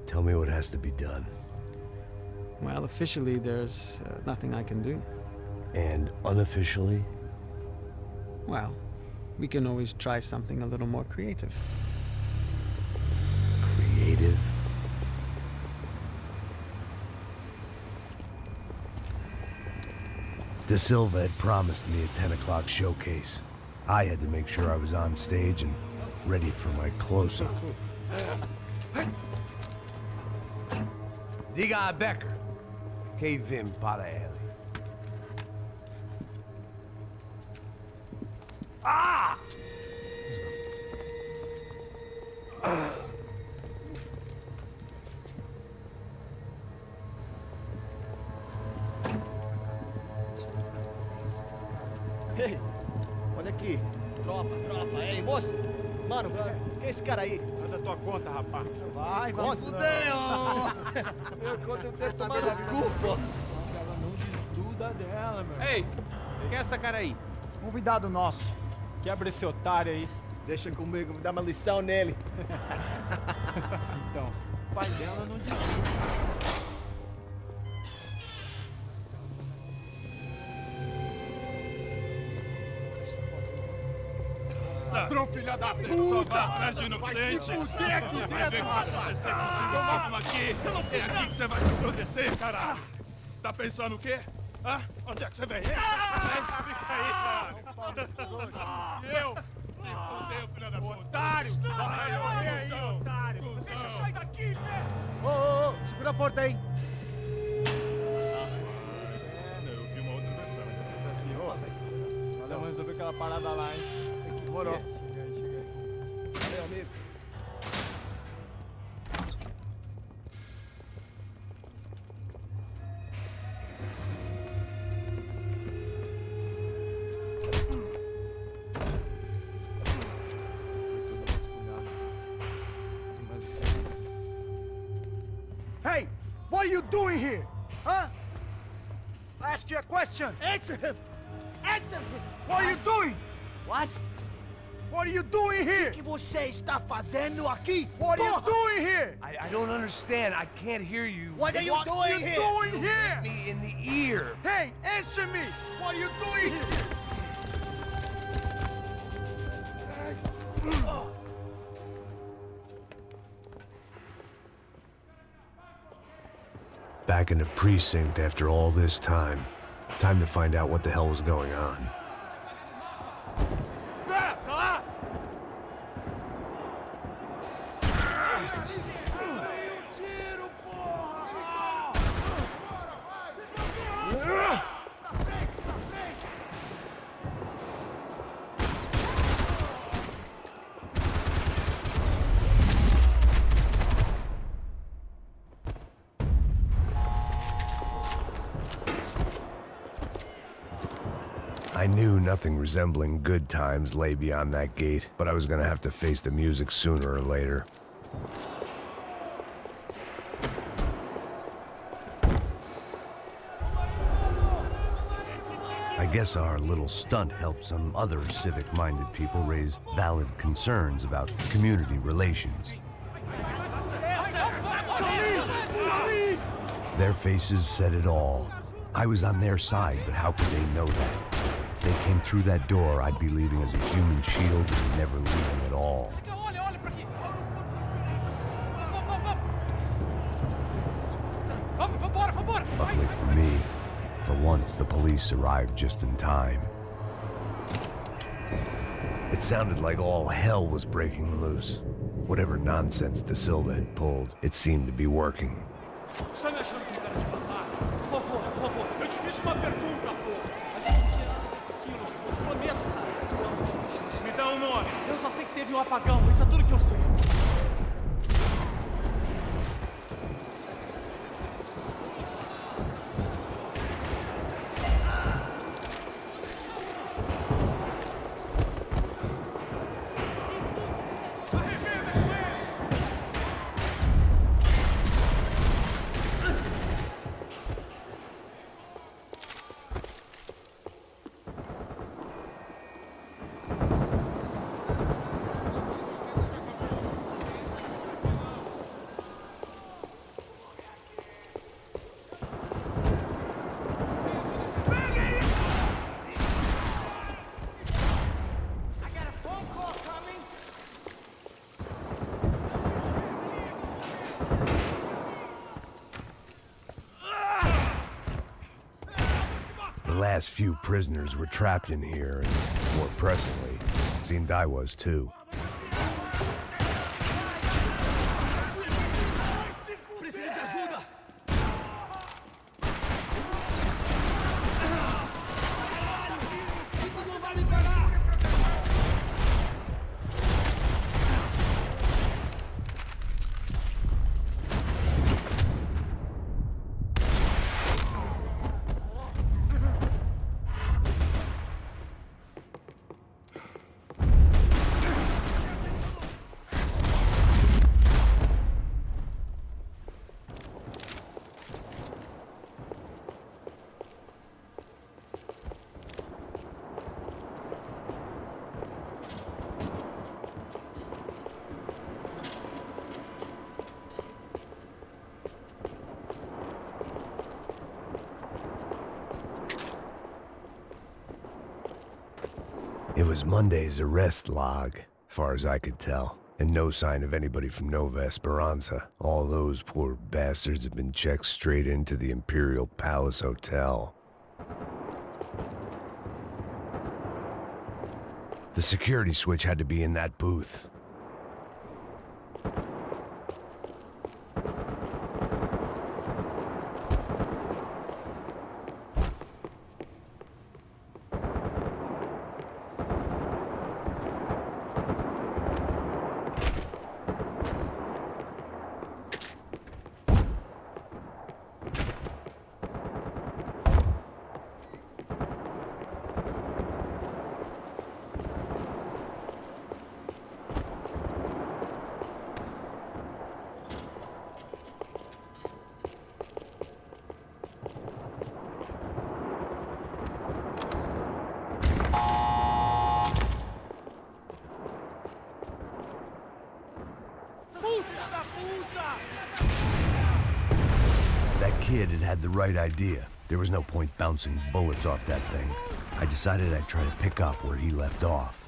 [SPEAKER 2] Tell me what has to be done.
[SPEAKER 1] Well, officially, there's nothing I can do.
[SPEAKER 2] And unofficially?
[SPEAKER 1] Well, we can always try something a little more creative.
[SPEAKER 2] Creative? De Silva had promised me a 10 o'clock showcase. I had to make sure I was on stage and ready for my close-up. Diga a Becker. Que vim para ele. Ah!
[SPEAKER 6] Olha aqui. Tropa. Ei, moça. Mano, quem é esse cara aí?
[SPEAKER 8] Manda tua conta, rapaz.
[SPEAKER 6] Vai se fuder, ó. Meu conta eu tenho tomar no cu, pô.
[SPEAKER 8] Ela não desgruda dela, meu.
[SPEAKER 6] Ei, quem é essa cara aí?
[SPEAKER 8] Convidado nosso. Quebra esse otário aí.
[SPEAKER 6] Deixa comigo, me dá uma lição nele.
[SPEAKER 8] Então, o pai dela não desgruda.
[SPEAKER 9] Ladrão, filha da puta! Vai atrás de inocente! Vai ver o que vai acontecer contigo! Vamos aqui! Eu não fiz aqui que você vai acontecer, caralho! Tá pensando o quê? Hã? Onde é que você vem? Fica aí, caralho! E eu? Se fudeu, filha da puta! Otário! Vai, ô, otário! Deixa eu sair daqui, né?
[SPEAKER 6] Ô, segura a porta aí.
[SPEAKER 9] Eu vi uma outra versão.
[SPEAKER 8] Vamos resolver aquela parada lá, hein?
[SPEAKER 6] Demorou.
[SPEAKER 8] Chega aí.
[SPEAKER 6] Valeu, amigo.
[SPEAKER 3] Hey, what are you doing here? Huh? I ask you a question. Answer him. Answer him. What are you doing?
[SPEAKER 6] What?
[SPEAKER 3] What are you doing here?
[SPEAKER 6] O que você está fazendo aqui?
[SPEAKER 3] What are you doing here?
[SPEAKER 5] I don't understand. I can't hear you.
[SPEAKER 6] What are you doing here?
[SPEAKER 3] Doing here?
[SPEAKER 5] Me in the ear.
[SPEAKER 3] Hey, answer me. What are you doing here?
[SPEAKER 2] Back in the precinct after all this time. Time to find out what the hell was going on. I knew nothing resembling good times lay beyond that gate, but I was gonna have to face the music sooner or later. I guess our little stunt helped some other civic-minded people raise valid concerns about community relations. Their faces said it all. I was on their side, but how could they know that? If they came through that door, I'd be leaving as a human shield and never leaving at all.
[SPEAKER 9] Olha pra aqui! Vambora!
[SPEAKER 2] Luckily for me, for once the police arrived just in time. It sounded like all hell was breaking loose. Whatever nonsense De Silva had pulled, it seemed to be working.
[SPEAKER 8] Você me achando com cara de babaca? Por favor, eu te fiz uma pergunta, pô. A gente anda quilos, pô. Prometo, cara. Tu ama os bichos. Me dá um nome. Eu só sei que teve um apagão, isso é tudo que eu sei.
[SPEAKER 2] The last few prisoners were trapped in here, and more pressingly, it seemed I was too.
[SPEAKER 3] Precisa de ajuda! Isso não vai me parar!
[SPEAKER 2] was Monday's arrest log, as far as I could tell. And no sign of anybody from Nova Esperanza. All those poor bastards have been checked straight into the Imperial Palace Hotel. The security switch had to be in that booth. That kid had the right idea. There was no point bouncing bullets off that thing. I decided I'd try to pick up where he left off.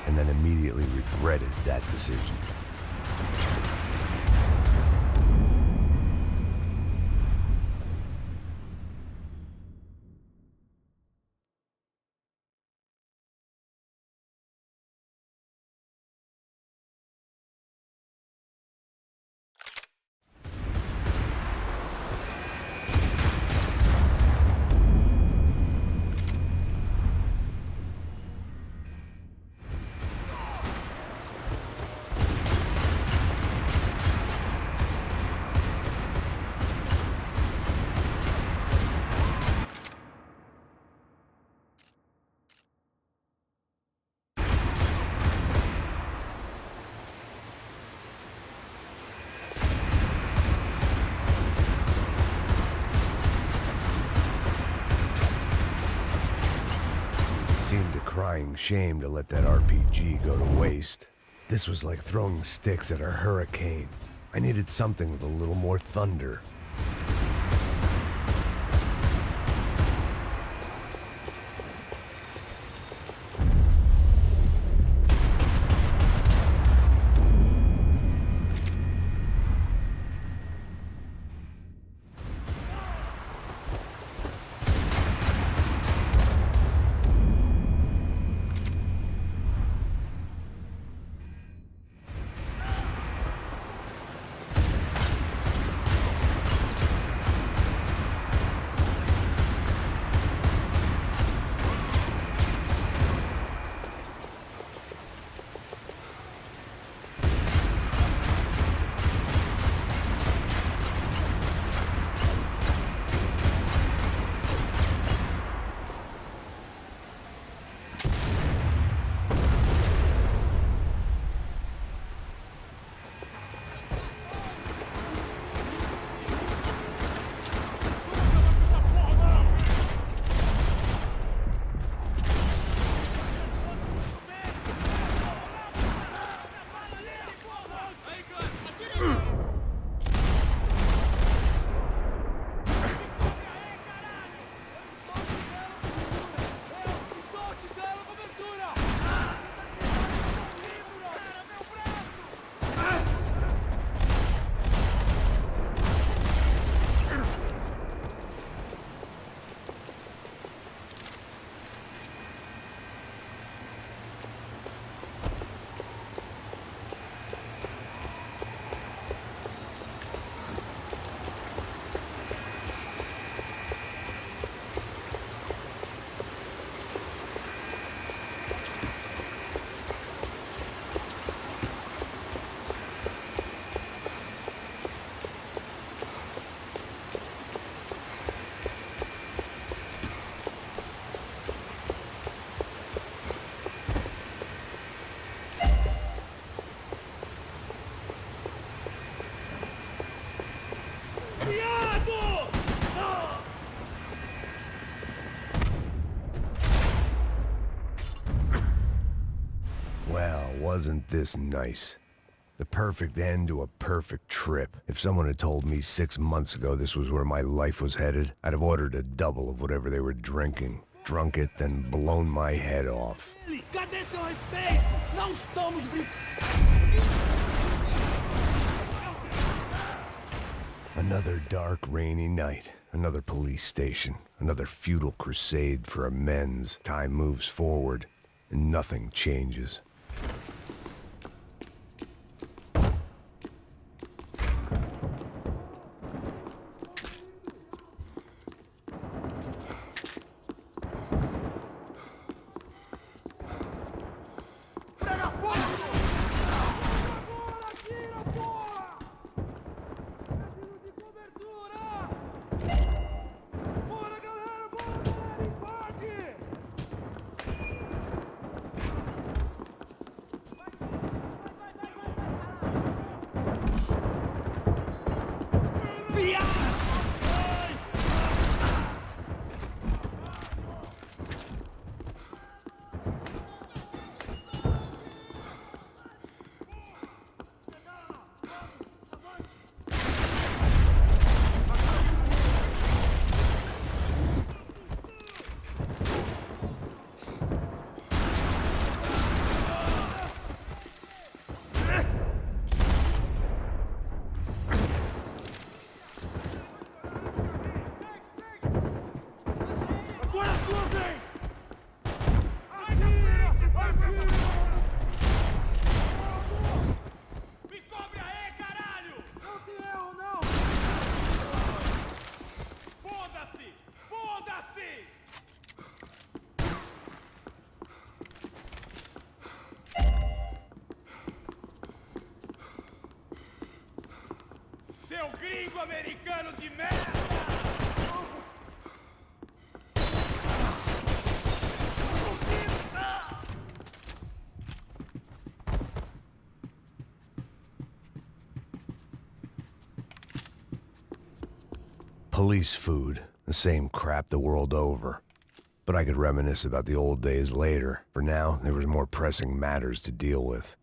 [SPEAKER 2] And then immediately regretted that decision. Seemed a crying shame to let that RPG go to waste. This was like throwing sticks at a hurricane. I needed something with a little more thunder. Well, wasn't this nice? The perfect end to a perfect trip. If someone had told me 6 months ago this was where my life was headed, I'd have ordered a double of whatever they were drinking. drunk it, then blown my head off.
[SPEAKER 8] Cadê seu respeito? Não estamos brincando.
[SPEAKER 2] Another dark, rainy night. Another police station. Another futile crusade for amends. Time moves forward, and nothing changes.
[SPEAKER 9] Seu gringo americano de merda!
[SPEAKER 2] Police food, the same crap the world over. But I could reminisce about the old days later. For now, there was more pressing matters to deal with.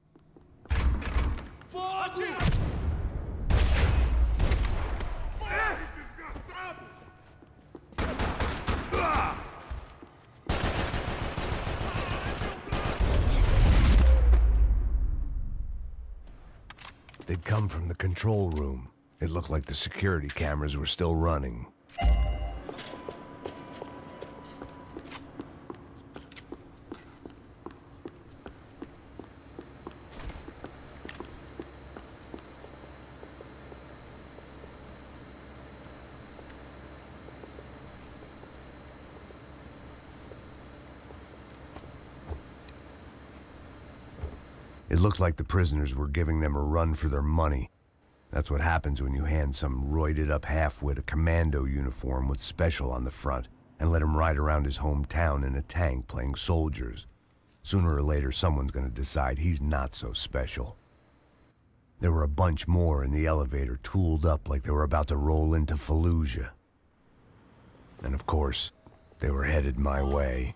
[SPEAKER 2] They'd come from the control room. It looked like the security cameras were still running. It looked like the prisoners were giving them a run for their money. That's what happens when you hand some roided-up halfwit a commando uniform with special on the front and let him ride around his hometown in a tank playing soldiers. Sooner or later, someone's gonna decide he's not so special. There were a bunch more in the elevator, tooled up like they were about to roll into Fallujah. And of course, they were headed my way.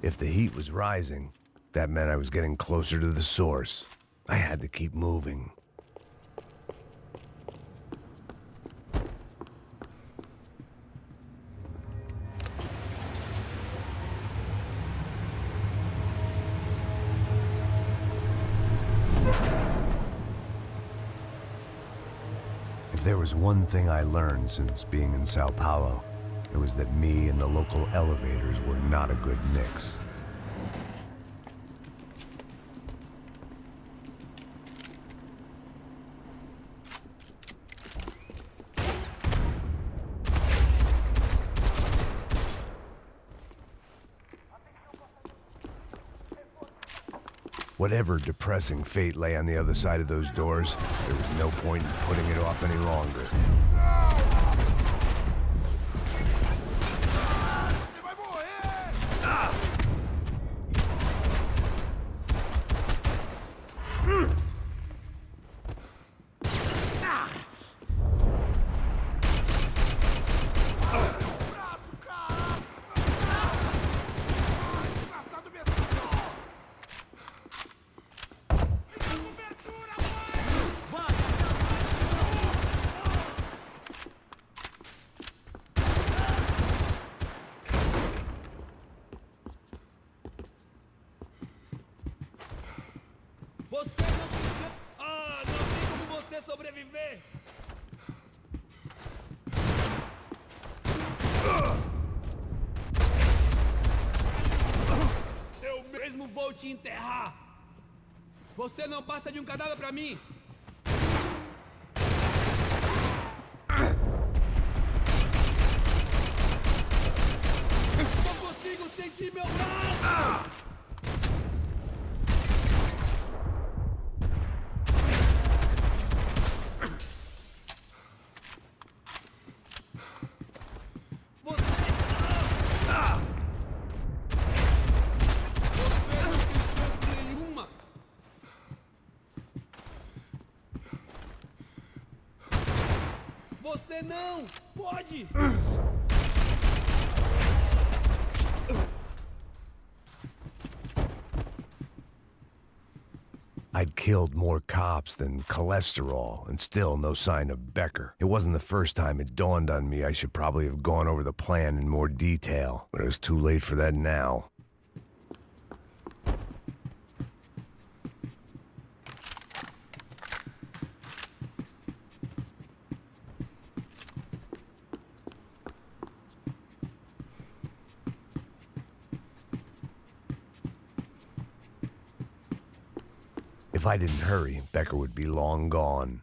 [SPEAKER 2] If the heat was rising, that meant I was getting closer to the source. I had to keep moving. If there was one thing I learned since being in Sao Paulo, it was that me and the local elevators were not a good mix. Whatever depressing fate lay on the other side of those doors, there was no point in putting it off any longer.
[SPEAKER 6] Você não se chama... Ah, não tem como você sobreviver! Eu mesmo vou te enterrar! Você não passa de um cadáver pra mim! Não consigo sentir meu braço! Você não pode!
[SPEAKER 2] I'd killed more cops than cholesterol, and still no sign of Becker. It wasn't the first time it dawned on me I should probably have gone over the plan in more detail, but it was too late for that now. If I didn't hurry, Becker would be long gone.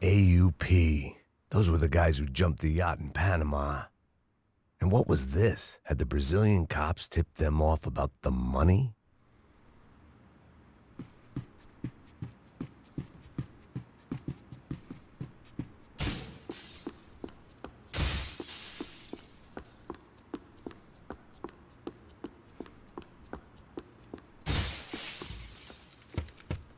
[SPEAKER 2] AUP. Those were the guys who jumped the yacht in Panama. And what was this? Had the Brazilian cops tipped them off about the money?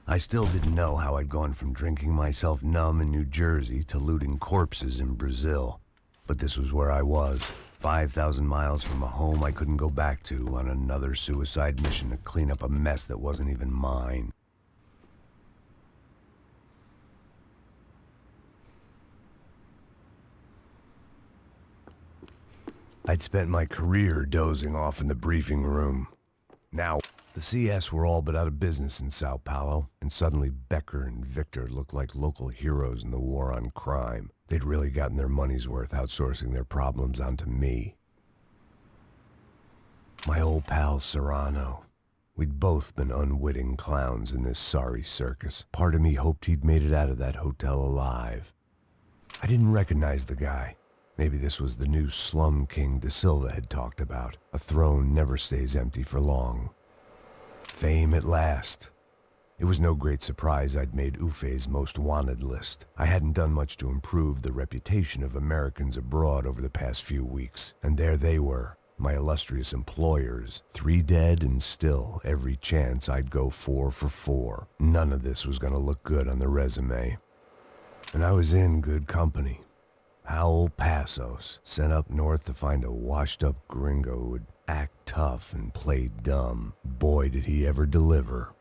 [SPEAKER 2] I still didn't know how I'd gone from drinking myself numb in New Jersey to looting corpses in Brazil. But this was where I was, 5,000 miles from a home I couldn't go back to, on another suicide mission to clean up a mess that wasn't even mine. I'd spent my career dozing off in the briefing room. Now, the CS were all but out of business in Sao Paulo, and suddenly Becker and Victor looked like local heroes in the war on crime. They'd really gotten their money's worth outsourcing their problems onto me. My old pal Serrano. We'd both been unwitting clowns in this sorry circus. Part of me hoped he'd made it out of that hotel alive. I didn't recognize the guy. Maybe this was the new slum king De Silva had talked about. A throne never stays empty for long. Fame at last. It was no great surprise I'd made Ufe's most wanted list. I hadn't done much to improve the reputation of Americans abroad over the past few weeks, and there they were, my illustrious employers, 3 dead and still every chance I'd go 4 for 4. None of this was gonna look good on the resume. And I was in good company. Howell Passos, sent up north to find a washed-up gringo who would act tough and play dumb. Boy, did he ever deliver.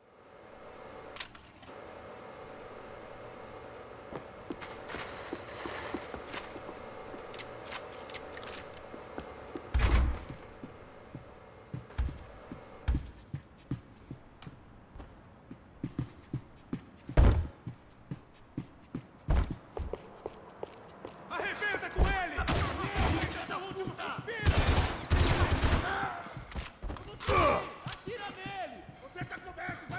[SPEAKER 9] Arrebenta com ele! Atira nele! Você tá coberto!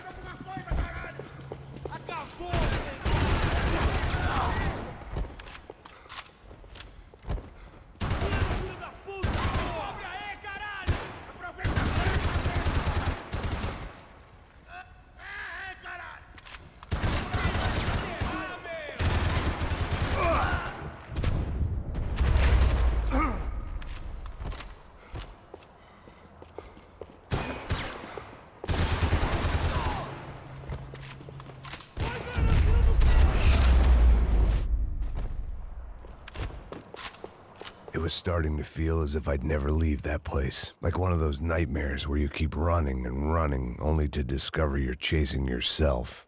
[SPEAKER 2] It was starting to feel as if I'd never leave that place. Like one of those nightmares where you keep running and running, only to discover you're chasing yourself.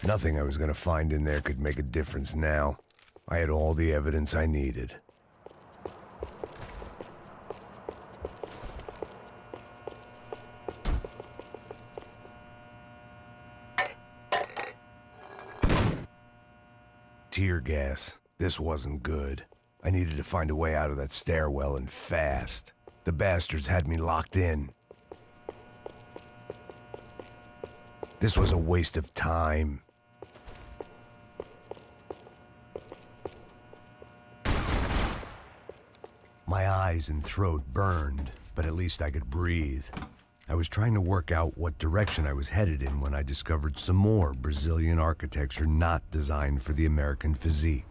[SPEAKER 2] Nothing I was gonna find in there could make a difference now. I had all the evidence I needed. Tear gas. This wasn't good. I needed to find a way out of that stairwell and fast. The bastards had me locked in. This was a waste of time. My eyes and throat burned, but at least I could breathe. I was trying to work out what direction I was headed in when I discovered some more Brazilian architecture not designed for the American physique.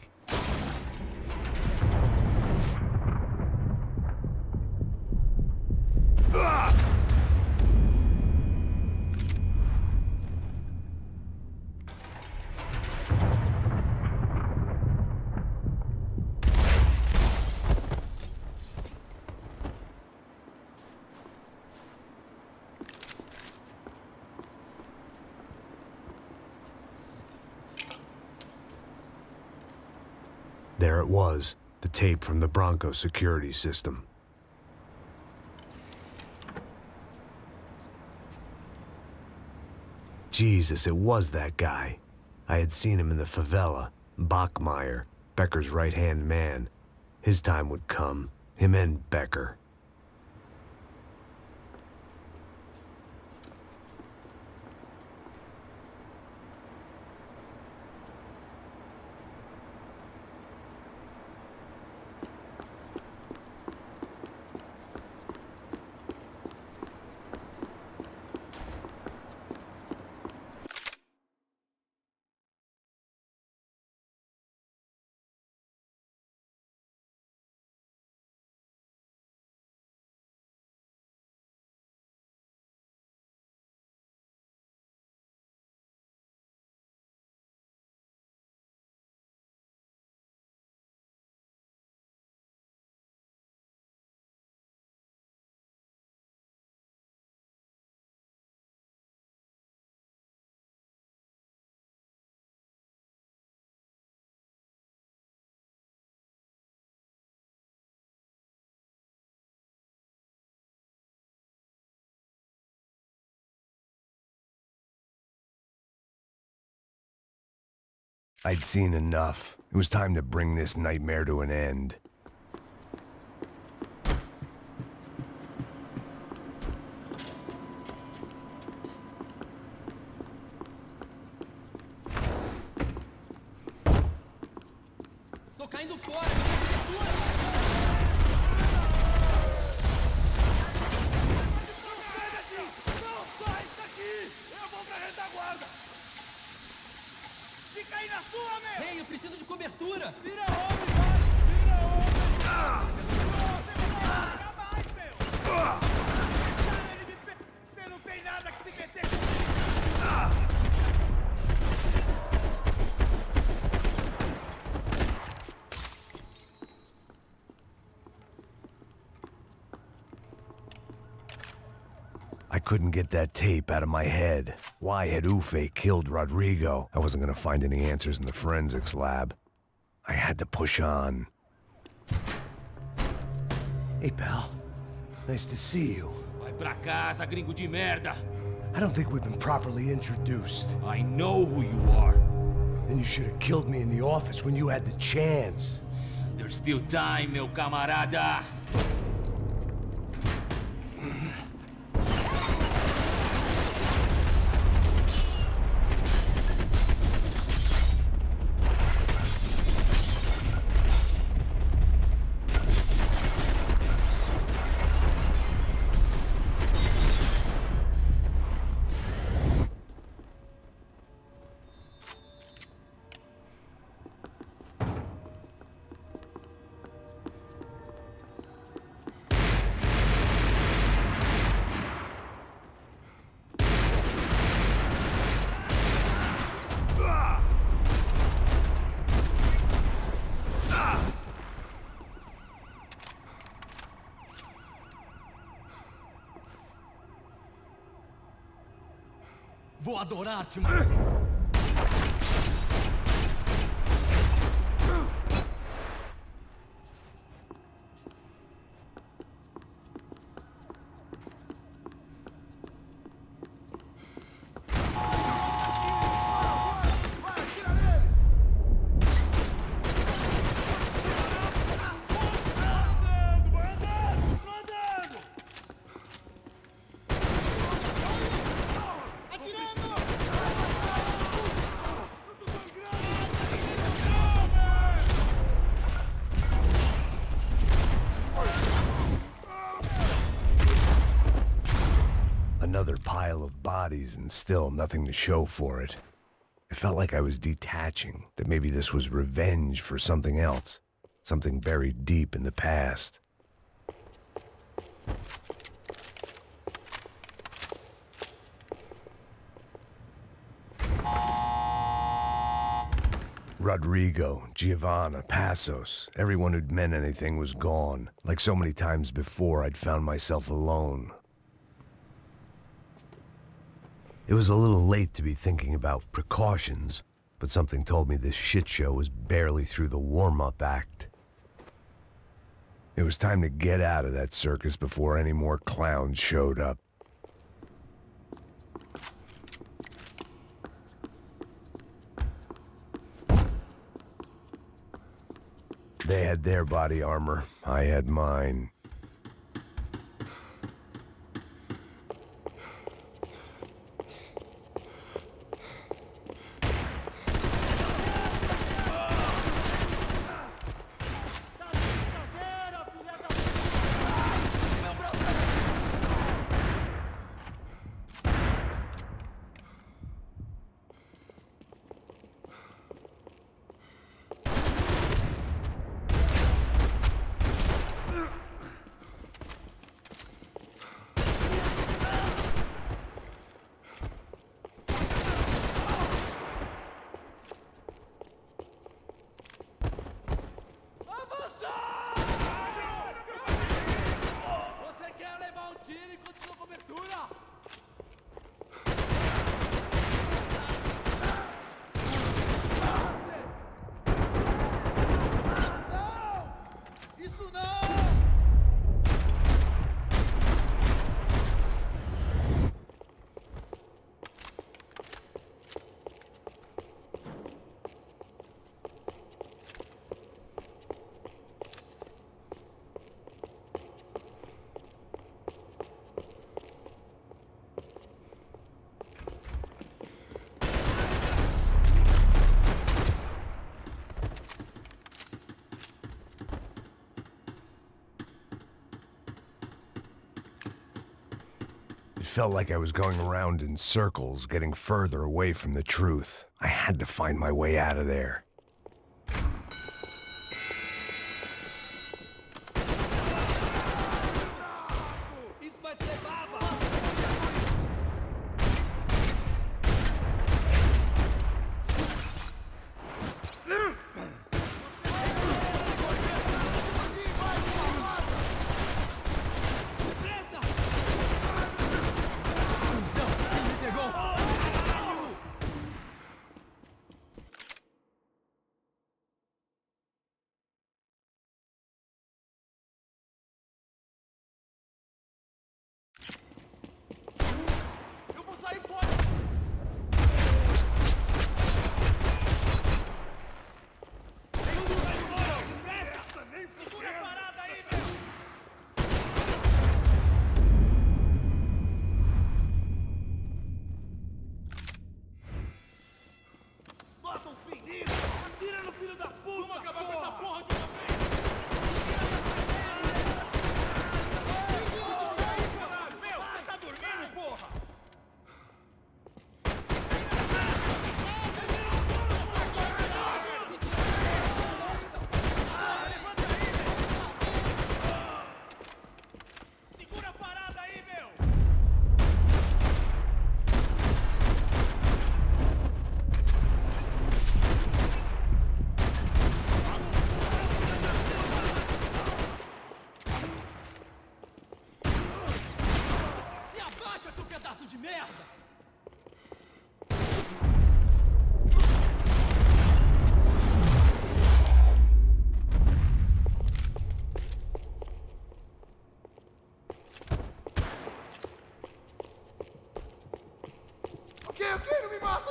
[SPEAKER 2] There it was, the tape from the Bronco security system. Jesus, it was that guy. I had seen him in the favela, Bachmeyer, Becker's right-hand man. His time would come, him and Becker. I'd seen enough. It was time to bring this nightmare to an end.
[SPEAKER 6] Tô caindo fora! Cobertura!
[SPEAKER 9] Não, sai daqui! Eu vou pra retaguarda! Fica aí na sua, meu!
[SPEAKER 6] Ei, eu preciso de cobertura!
[SPEAKER 9] Vira homem, vai! Vira homem! Você não vai ficar mais, meu! Você não tem nada que se meter comigo!
[SPEAKER 2] I couldn't get that tape out of my head. Why had Ufe killed Rodrigo? I wasn't gonna find any answers in the forensics lab. I had to push on.
[SPEAKER 5] Hey, pal. Nice to see you.
[SPEAKER 6] Vai pra casa, gringo de merda!
[SPEAKER 5] I don't think we've been properly introduced.
[SPEAKER 6] I know who you are.
[SPEAKER 5] Then you should have killed me in the office when you had the chance.
[SPEAKER 6] There's still time, meu camarada!
[SPEAKER 8] Vou adorar te matar.
[SPEAKER 2] Another pile of bodies and still nothing to show for it. It felt like I was detaching, that maybe this was revenge for something else, something buried deep in the past. Rodrigo, Giovanna, Passos, everyone who'd meant anything was gone. Like so many times before, I'd found myself alone. It was a little late to be thinking about precautions, but something told me this shit show was barely through the warm-up act. It was time to get out of that circus before any more clowns showed up. They had their body armor, I had mine. It felt like I was going around in circles, getting further away from the truth. I had to find my way out of there.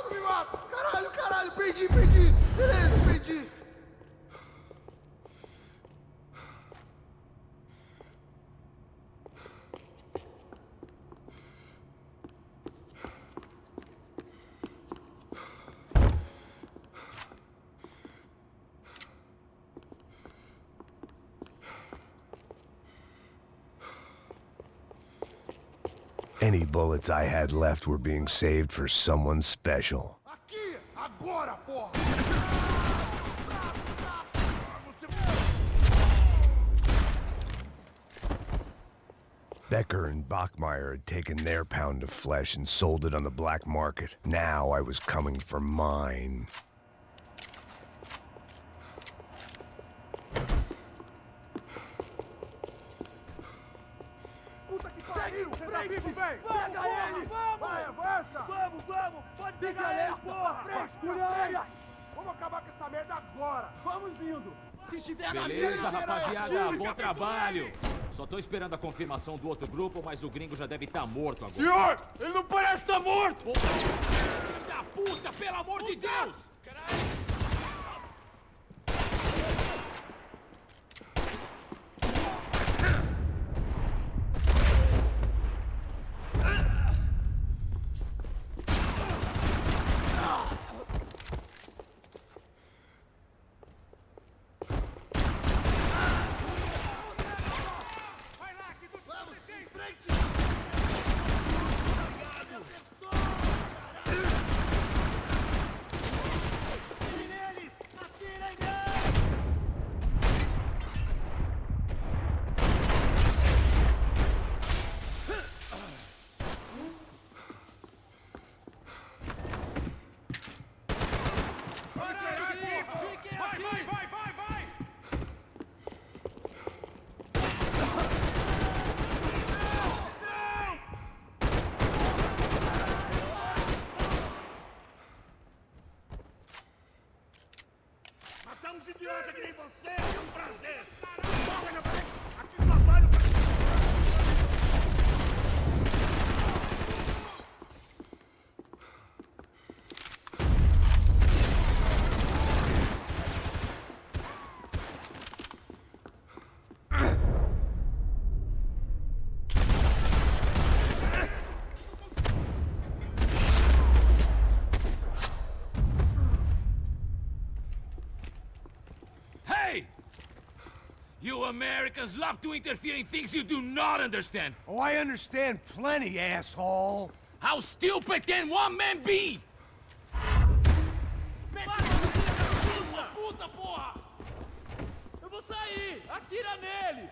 [SPEAKER 3] não me mata! Caralho, caralho, perdi, perdi! Beleza, perdi!
[SPEAKER 2] Any bullets I had left were being saved for someone special.
[SPEAKER 3] Aqui! Agora, porra!
[SPEAKER 2] Becker and Bachmeyer had taken their pound of flesh and sold it on the black market. Now I was coming for mine.
[SPEAKER 3] Puta que pariu! Pra vivo, velho! Pega ele! Vai, avança! Vamos, vamos! Pode pegar ele, porra! Frescura! Vamos acabar com essa merda agora! Vamos indo!
[SPEAKER 10] Se estiver na Beleza, rapaziada, bom trabalho! Só tô esperando a confirmação do outro grupo, mas o gringo já deve estar morto agora.
[SPEAKER 3] Senhor! Ele não parece estar morto!
[SPEAKER 10] Filho da puta, pelo amor de Deus! Caralho!
[SPEAKER 3] Matar uns idiotas que nem você é um prazer! Morra na frente! Aqui só vai no...
[SPEAKER 10] You Americans love to interfere in things you do not understand.
[SPEAKER 5] Oh, I understand plenty, asshole.
[SPEAKER 10] How stupid can one man be?
[SPEAKER 8] Puta, porra! Eu vou sair! Atira nele!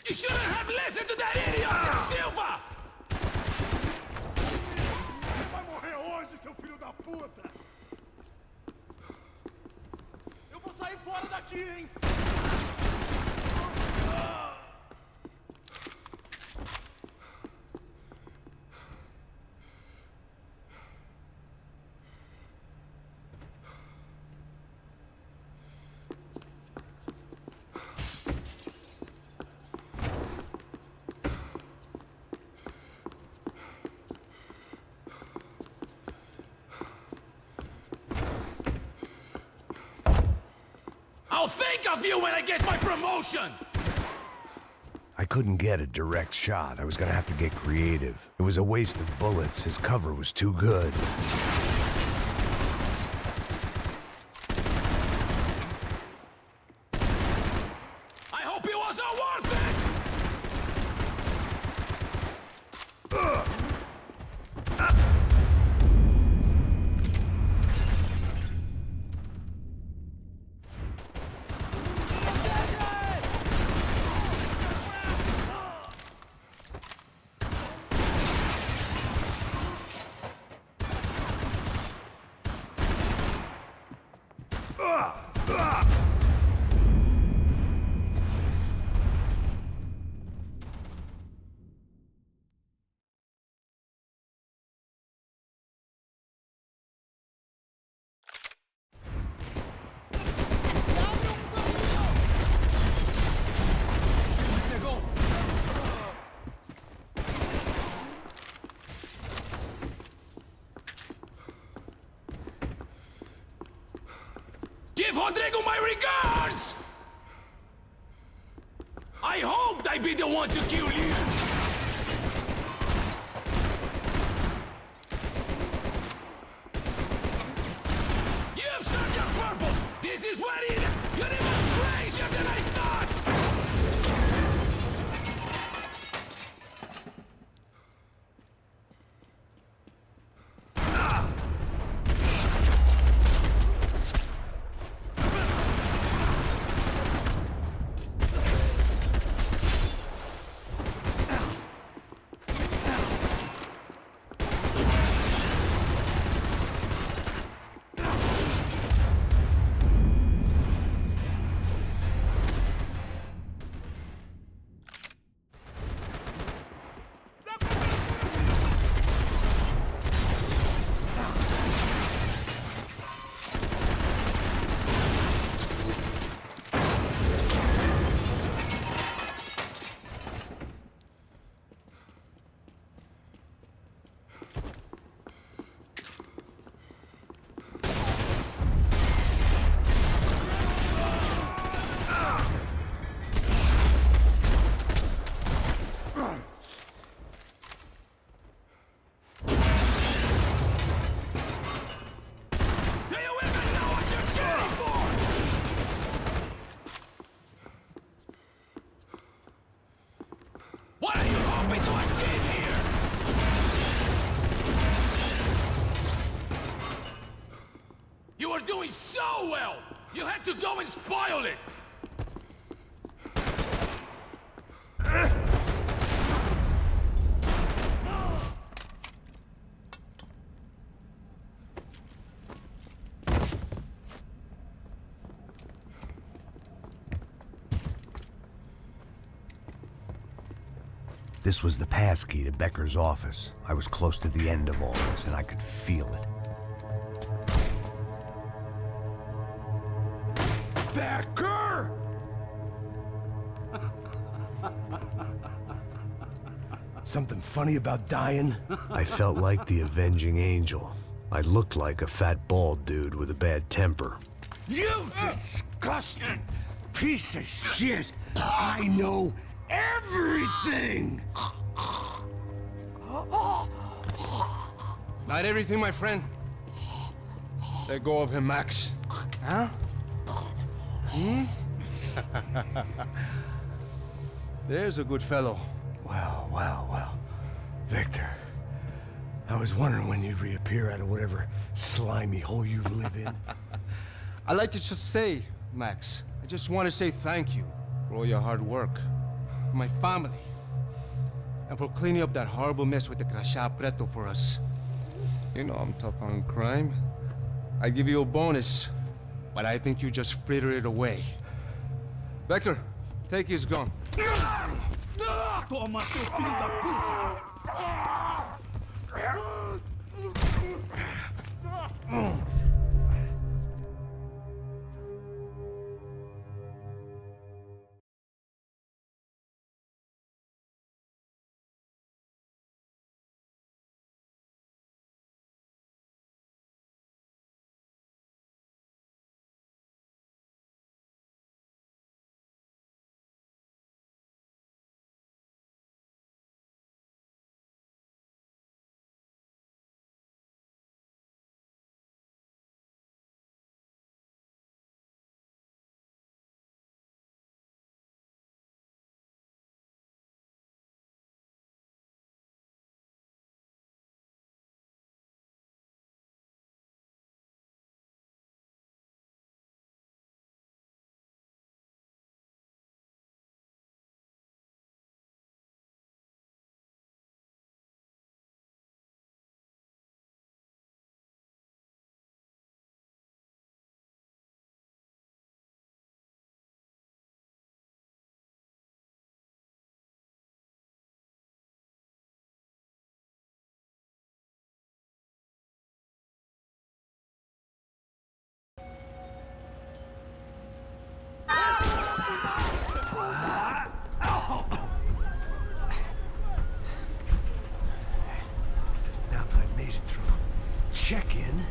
[SPEAKER 10] You shouldn't have listened to that idiot, Silva!
[SPEAKER 3] Vai morrer hoje, seu filho da puta!
[SPEAKER 8] Eu vou sair fora daqui, hein?
[SPEAKER 10] I'll think of you when I get my promotion!
[SPEAKER 2] I couldn't get a direct shot. I was gonna have to get creative. It was a waste of bullets. His cover was too good.
[SPEAKER 10] I hope it was all worth it! Give Rodrigo my regards! I hoped I'd be the one to kill you! You've served your purpose! This is what it is! You're even crazier than I thought! What are you hoping to achieve here? You were doing so well! You had to go and spoil it!
[SPEAKER 2] This was the passkey to Becker's office. I was close to the end of all this, and I could feel it.
[SPEAKER 5] Becker! Something funny about dying?
[SPEAKER 2] I felt like the avenging angel. I looked like a fat bald dude with a bad temper.
[SPEAKER 5] You disgusting piece of shit! I know everything! Not everything, my friend. Let go of him, Max. Huh? Hmm? There's a good fellow. Well. Victor, I was wondering when you'd reappear out of whatever slimy hole you live in. I'd like to just say, Max, I just want to say thank you for all your hard work, for my family, and for cleaning up that horrible mess with the Crachá Preto for us. You know I'm tough on crime. I give you a bonus, but I think you just fritter it away. Becker, take his gun.
[SPEAKER 9] Toma, seu filho da puta!
[SPEAKER 2] Now that I made it through check-in,